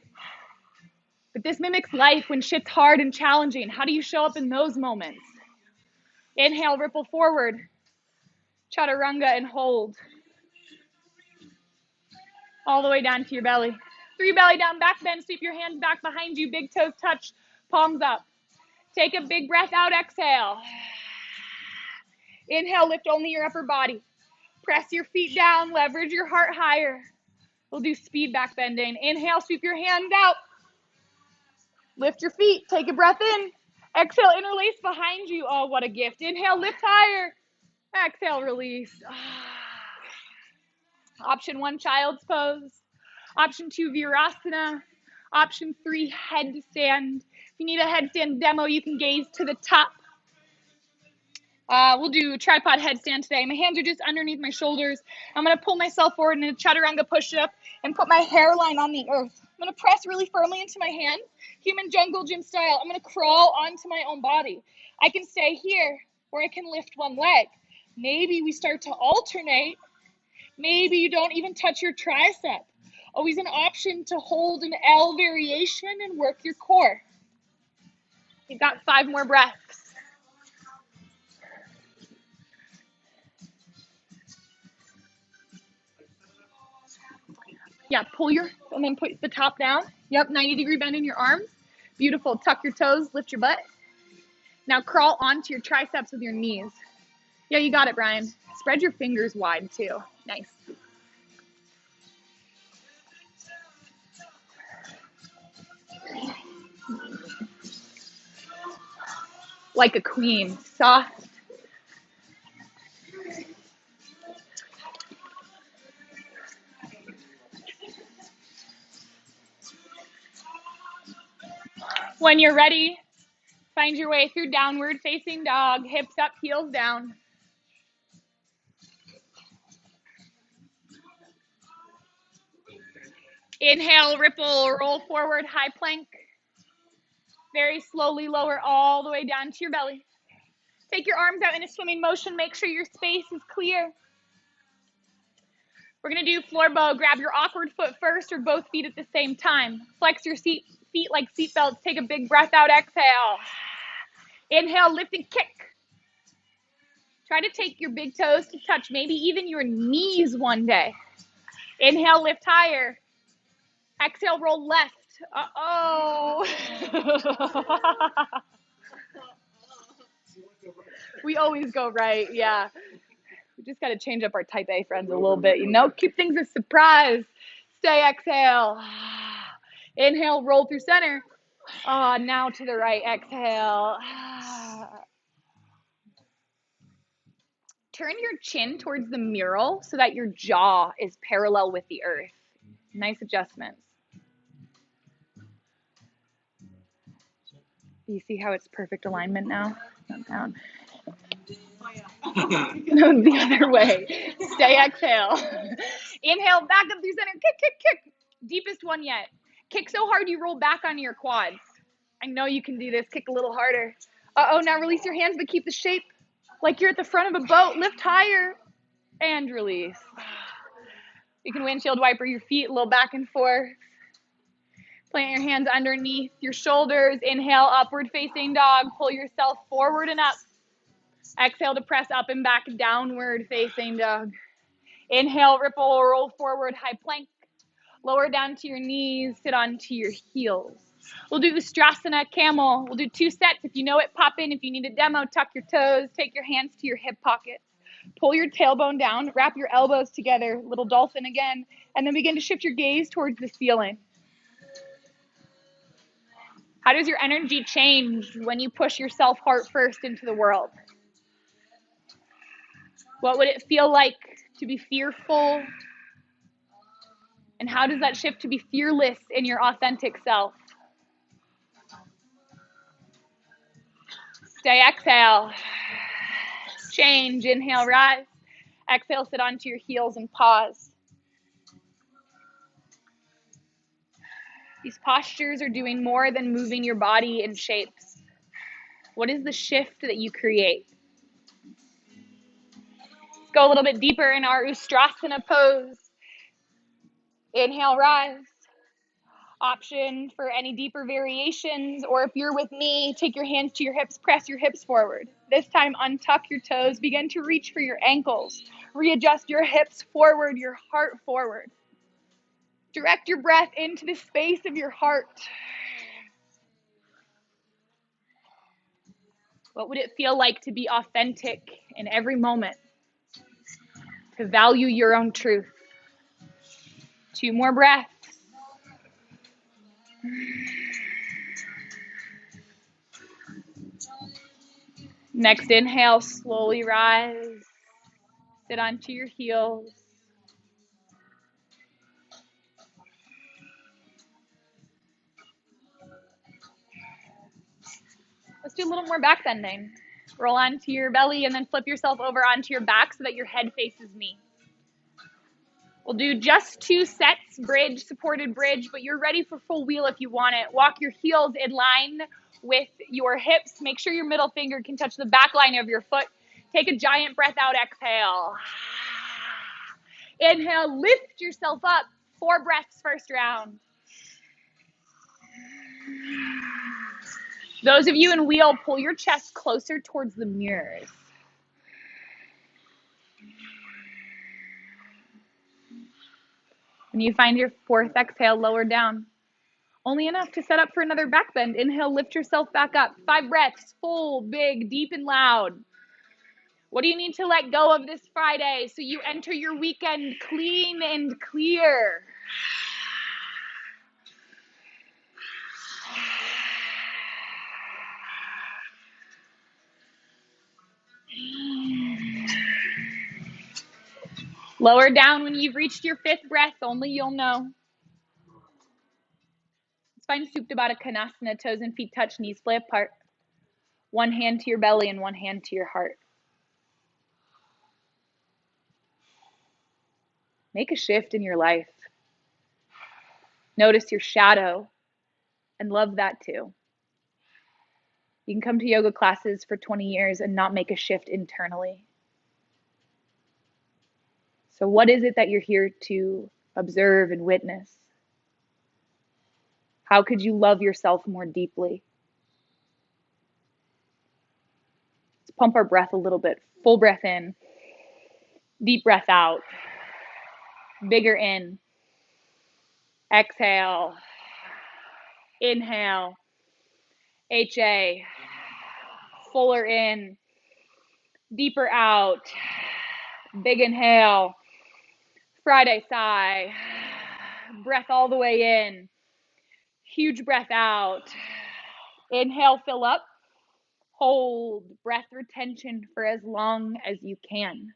But this mimics life when shit's hard and challenging. How do you show up in those moments? Inhale, ripple forward. Chaturanga and hold. All the way down to your belly. 3 belly down, back bend, sweep your hands back behind you, big toes touch, palms up. Take a big breath out, exhale. Inhale, lift only your upper body. Press your feet down, leverage your heart higher. We'll do speed back bending. Inhale, sweep your hands out. Lift your feet, take a breath in. Exhale, interlace behind you. Oh, what a gift. Inhale, lift higher. Exhale, release. Option 1, child's pose. Option 2, virasana. Option 3, headstand. If you need a headstand demo, you can gaze to the top. We'll do tripod headstand today. My hands are just underneath my shoulders. I'm going to pull myself forward in a chaturanga push-up and put my hairline on the earth. I'm going to press really firmly into my hands, human jungle gym style. I'm going to crawl onto my own body. I can stay here, or I can lift one leg. Maybe we start to alternate. Maybe you don't even touch your tricep. Always an option to hold an L variation and work your core. You've got 5 more breaths. Yeah, and then put the top down. Yep, 90-degree bend in your arms. Beautiful. Tuck your toes, lift your butt. Now crawl onto your triceps with your knees. Yeah, you got it, Brian. Spread your fingers wide too. Nice. Like a queen, soft. When you're ready, find your way through downward facing dog, hips up, heels down. Inhale, ripple, roll forward, high plank. Very slowly lower all the way down to your belly. Take your arms out in a swimming motion. Make sure your space is clear. We're going to do floor bow. Grab your awkward foot first or both feet at the same time. Flex your feet like seat belts. Take a big breath out. Exhale. Inhale, lift and kick. Try to take your big toes to touch maybe even your knees one day. Inhale, lift higher. Exhale, roll left. Uh-oh. We always go right, yeah. We just got to change up our type A friends a little bit, keep things a surprise. Stay, exhale. Inhale, roll through center. Now to the right, exhale. Turn your chin towards the mural so that your jaw is parallel with the earth. Nice adjustments. Do you see how it's perfect alignment now? Not down. No, the other way. Stay, exhale. Inhale, back up through center. Kick, kick, kick. Deepest one yet. Kick so hard you roll back onto your quads. I know you can do this. Kick a little harder. Now release your hands, but keep the shape like you're at the front of a boat. Lift higher and release. You can windshield wiper your feet a little back and forth. Plant your hands underneath your shoulders. Inhale, upward facing dog. Pull yourself forward and up. Exhale to press up and back, downward facing dog. Inhale, ripple or roll forward, high plank. Lower down to your knees, sit onto your heels. We'll do the Strasana camel. We'll do 2 sets. If you know it, pop in. If you need a demo, tuck your toes, take your hands to your hip pockets. Pull your tailbone down, wrap your elbows together, little dolphin again, and then begin to shift your gaze towards the ceiling. How does your energy change when you push yourself heart first into the world? What would it feel like to be fearful? And how does that shift to be fearless in your authentic self? Stay, exhale. Change, inhale, rise. Exhale, sit onto your heels and pause. These postures are doing more than moving your body in shapes. What is the shift that you create? Let's go a little bit deeper in our Ustrasana pose. Inhale, rise. Option for any deeper variations, or if you're with me, take your hands to your hips, press your hips forward. This time, untuck your toes, begin to reach for your ankles. Readjust your hips forward, your heart forward. Direct your breath into the space of your heart. What would it feel like to be authentic in every moment? To value your own truth. 2 more breaths. Next inhale, slowly rise. Sit onto your heels. Let's do a little more back bending. Roll onto your belly and then flip yourself over onto your back so that your head faces me. We'll do just 2 sets, bridge, supported bridge, but you're ready for full wheel if you want it. Walk your heels in line with your hips. Make sure your middle finger can touch the back line of your foot. Take a giant breath out, exhale. Inhale, lift yourself up. 4 breaths first round. Those of you in wheel, pull your chest closer towards the mirrors. When you find your 4th exhale, lower down. Only enough to set up for another back bend. Inhale, lift yourself back up. 5 breaths, full, big, deep, and loud. What do you need to let go of this Friday so you enter your weekend clean and clear? Lower down when you've reached your 5th breath. Only you'll know. Let's find Supta Baddha Konasana. Toes and feet touch, knees splay apart. 1 hand to your belly and 1 hand to your heart. Make a shift in your life. Notice your shadow and love that too. You can come to yoga classes for 20 years and not make a shift internally. So what is it that you're here to observe and witness? How could you love yourself more deeply? Let's pump our breath a little bit. Full breath in, deep breath out, bigger in, exhale, inhale, HA, fuller in, deeper out, big inhale, Friday sigh, breath all the way in, huge breath out, inhale, fill up, hold, breath retention for as long as you can.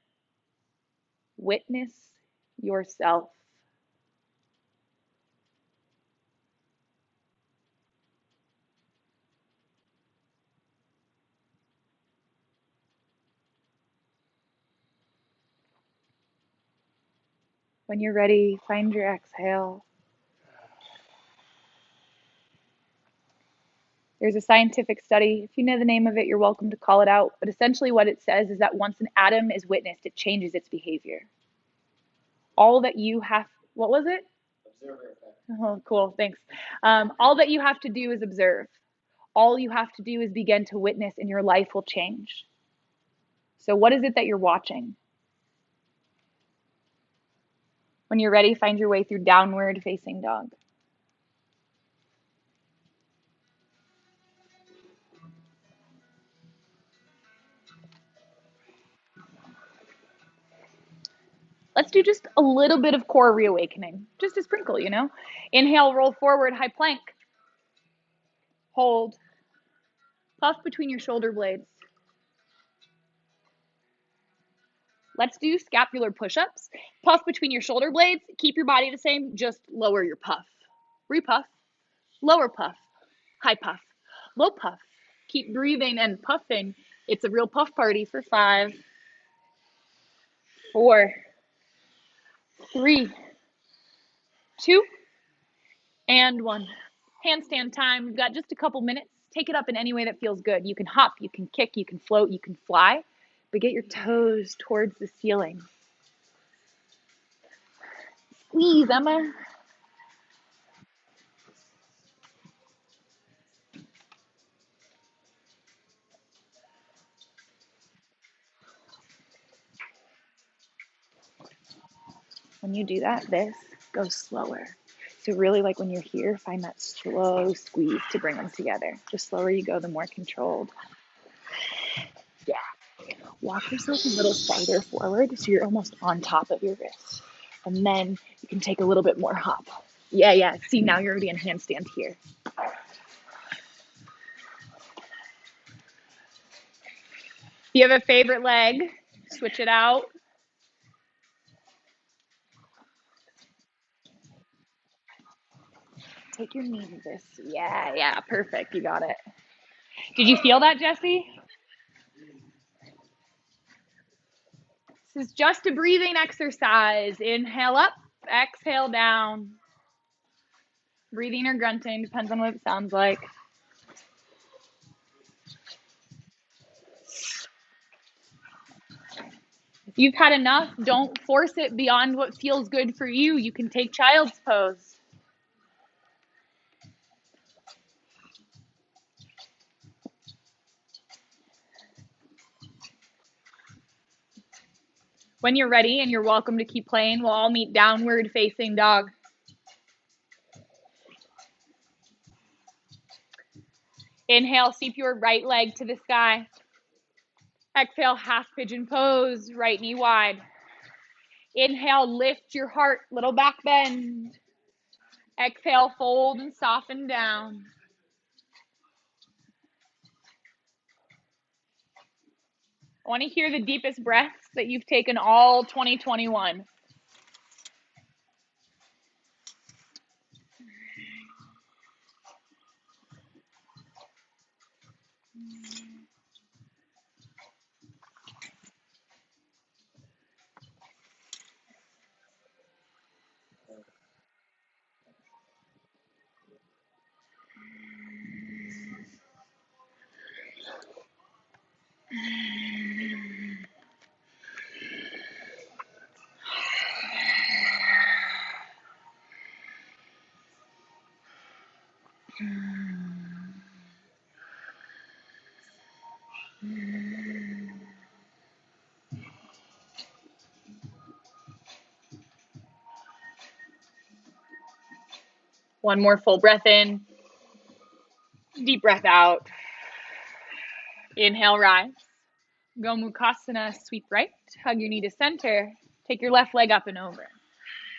Witness yourself. When you're ready, find your exhale. There's a scientific study. If you know the name of it, you're welcome to call it out. But essentially what it says is that once an atom is witnessed, it changes its behavior. All that you have, what was it? Observer effect. Oh, cool, thanks. All that you have to do is observe. All you have to do is begin to witness and your life will change. So what is it that you're watching? When you're ready, find your way through downward facing dog. Let's do just a little bit of core reawakening, just a sprinkle, you know. Inhale, roll forward, high plank. Hold. Puff between your shoulder blades. Let's do scapular push-ups. Puff between your shoulder blades. Keep your body the same, just lower your puff. Repuff, lower puff, high puff, low puff. Keep breathing and puffing. It's a real puff party for 5, 4, 3, 2, and 1. Handstand time. We've got just a couple minutes. Take it up in any way that feels good. You can hop, you can kick, you can float, you can fly, but get your toes towards the ceiling. Squeeze, Emma. When you do that, this goes slower. So really, like when you're here, find that slow squeeze to bring them together. The slower you go, the more controlled. Yeah. Walk yourself a little farther forward so you're almost on top of your wrist. And then you can take a little bit more hop. Yeah. See, now you're already in handstand here. If you have a favorite leg, switch it out. Take your knee to this. Yeah, perfect. You got it. Did you feel that, Jesse? This is just a breathing exercise. Inhale up, exhale down. Breathing or grunting, depends on what it sounds like. If you've had enough, don't force it beyond what feels good for you. You can take child's pose. When you're ready, and you're welcome to keep playing, we'll all meet downward facing dog. Inhale, sweep your right leg to the sky. Exhale, half pigeon pose, right knee wide. Inhale, lift your heart, little back bend. Exhale, fold and soften down. I want to hear the deepest breaths that you've taken all 2021. One more full breath in. Deep breath out. Inhale, rise. Gomukhasana, sweep right. Hug your knee to center. Take your left leg up and over.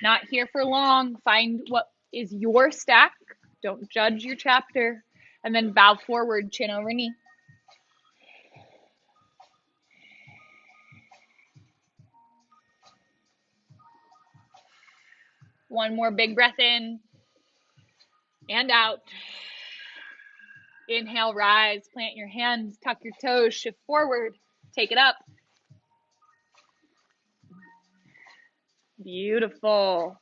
Not here for long. Find what is your stack. Don't judge your chapter. And then bow forward, chin over knee. One more big breath in and out. Inhale, rise, plant your hands, tuck your toes, shift forward, take it up. Beautiful.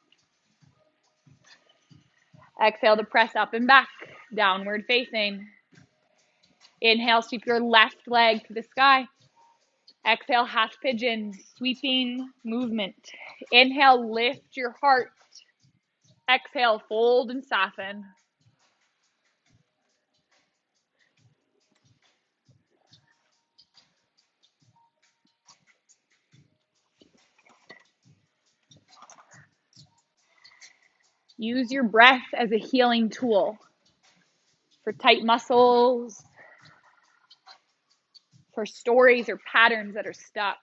Exhale to press up and back, downward facing. Inhale, sweep your left leg to the sky. Exhale, half pigeon, sweeping movement. Inhale, lift your heart. Exhale, fold and soften. Use your breath as a healing tool for tight muscles, for stories or patterns that are stuck.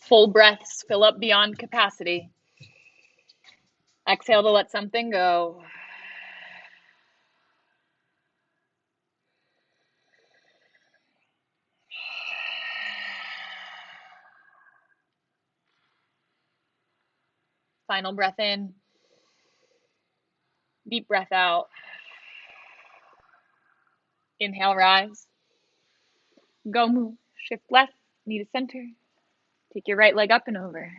Full breaths, fill up beyond capacity. Exhale to let something go. Final breath in. Deep breath out. Inhale, rise. Go move. Shift left, knee to center. Take your right leg up and over.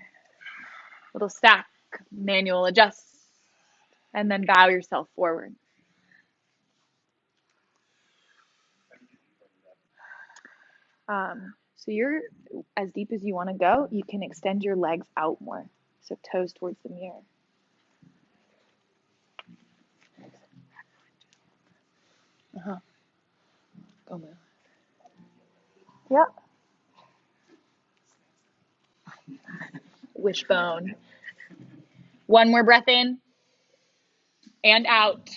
Little stack, manual adjust. And then bow yourself forward. So you're as deep as you want to go. You can extend your legs out more. So toes towards the mirror. Go move. Yep. Wishbone. One more breath in. and out.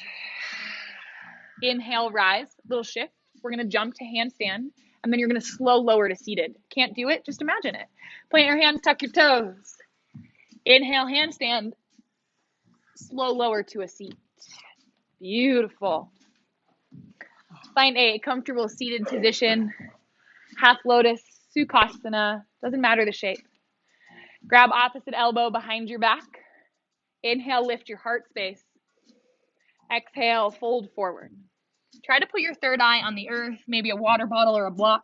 Inhale, rise, little shift. We're going to jump to handstand, and then you're going to slow lower to seated. Can't do it? Just imagine it. Plant your hands, tuck your toes. Inhale, handstand, slow lower to a seat. Beautiful. Find a comfortable seated position. Half lotus, Sukhasana, doesn't matter the shape. Grab opposite elbow behind your back. Inhale, lift your heart space. Exhale, fold forward. Try to put your third eye on the earth, maybe a water bottle or a block.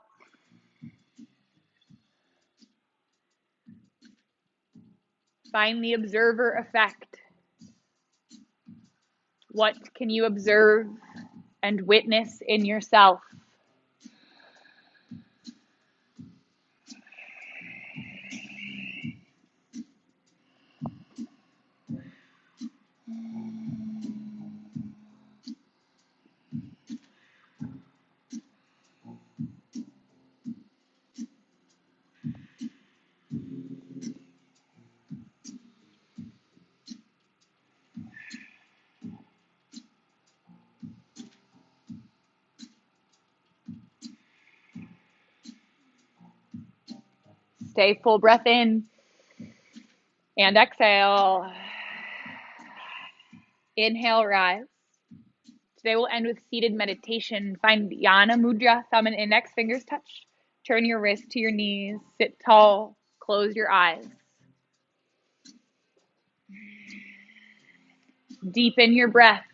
Find the observer effect. What can you observe and witness in yourself? Stay full breath in and exhale. Inhale, rise. Today we'll end with seated meditation. Find Dhyana Mudra, thumb and index fingers touch. Turn your wrist to your knees. Sit tall. Close your eyes. Deepen your breath.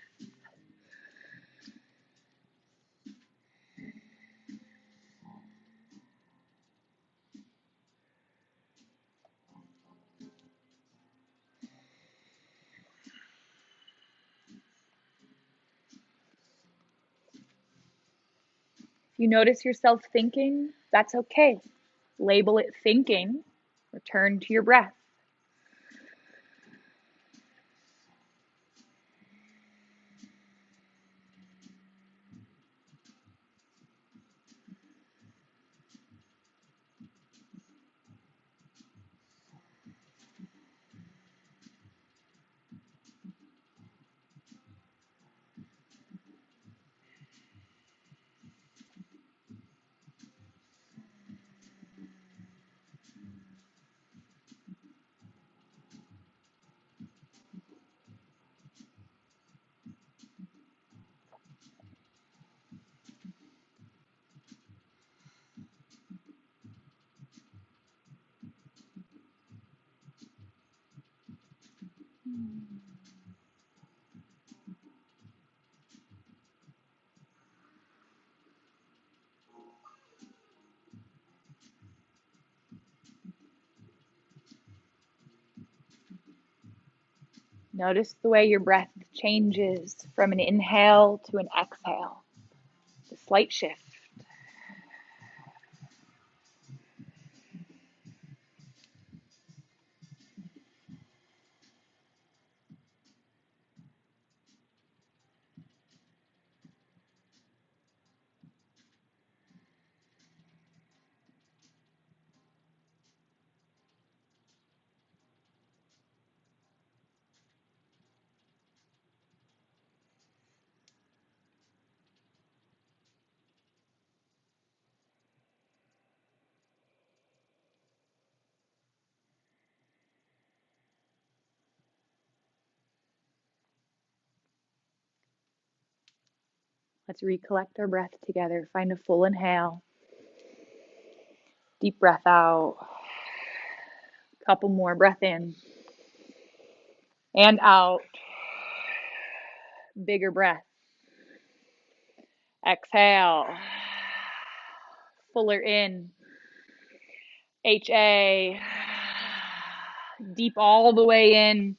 If you notice yourself thinking, that's okay. Label it thinking. Return to your breath. Notice the way your breath changes from an inhale to an exhale. A slight shift. Let's recollect our breath together. Find a full inhale. Deep breath out. Couple more. Breath in. And out. Bigger breath. Exhale. Fuller in. HA. Deep all the way in.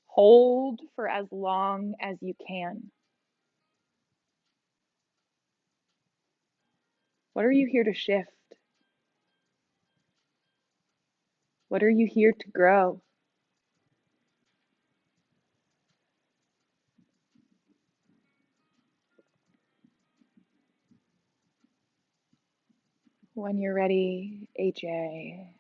Hold for as long as you can. What are you here to shift? What are you here to grow? When you're ready, HA.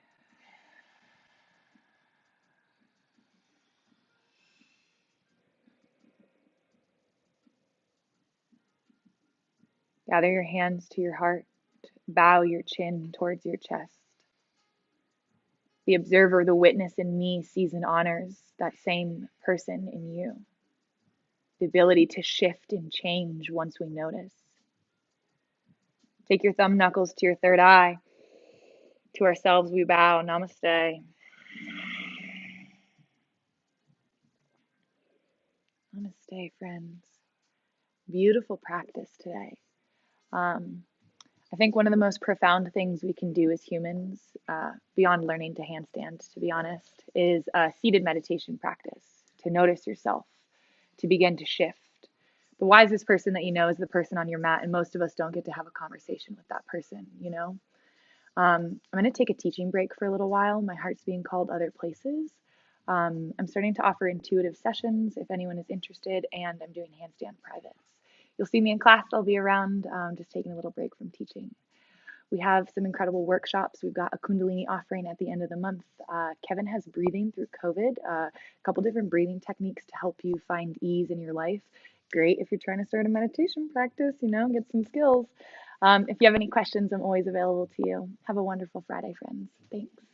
Gather your hands to your heart. Bow your chin towards your chest. The observer, the witness in me sees and honors that same person in you. The ability to shift and change once we notice. Take your thumb knuckles to your third eye. To ourselves we bow. Namaste. Namaste, friends. Beautiful practice today. I think one of the most profound things we can do as humans, beyond learning to handstand, to be honest, is a seated meditation practice to notice yourself, to begin to shift. The wisest person that you know is the person on your mat, and most of us don't get to have a conversation with that person, you know? I'm going to take a teaching break for a little while. My heart's being called other places. I'm starting to offer intuitive sessions if anyone is interested, and I'm doing handstand privates. You'll see me in class. I'll be around, just taking a little break from teaching. We have some incredible workshops. We've got a Kundalini offering at the end of the month. Kevin has breathing through COVID, a couple different breathing techniques to help you find ease in your life. Great if you're trying to start a meditation practice, get some skills. If you have any questions, I'm always available to you. Have a wonderful Friday, friends. Thanks.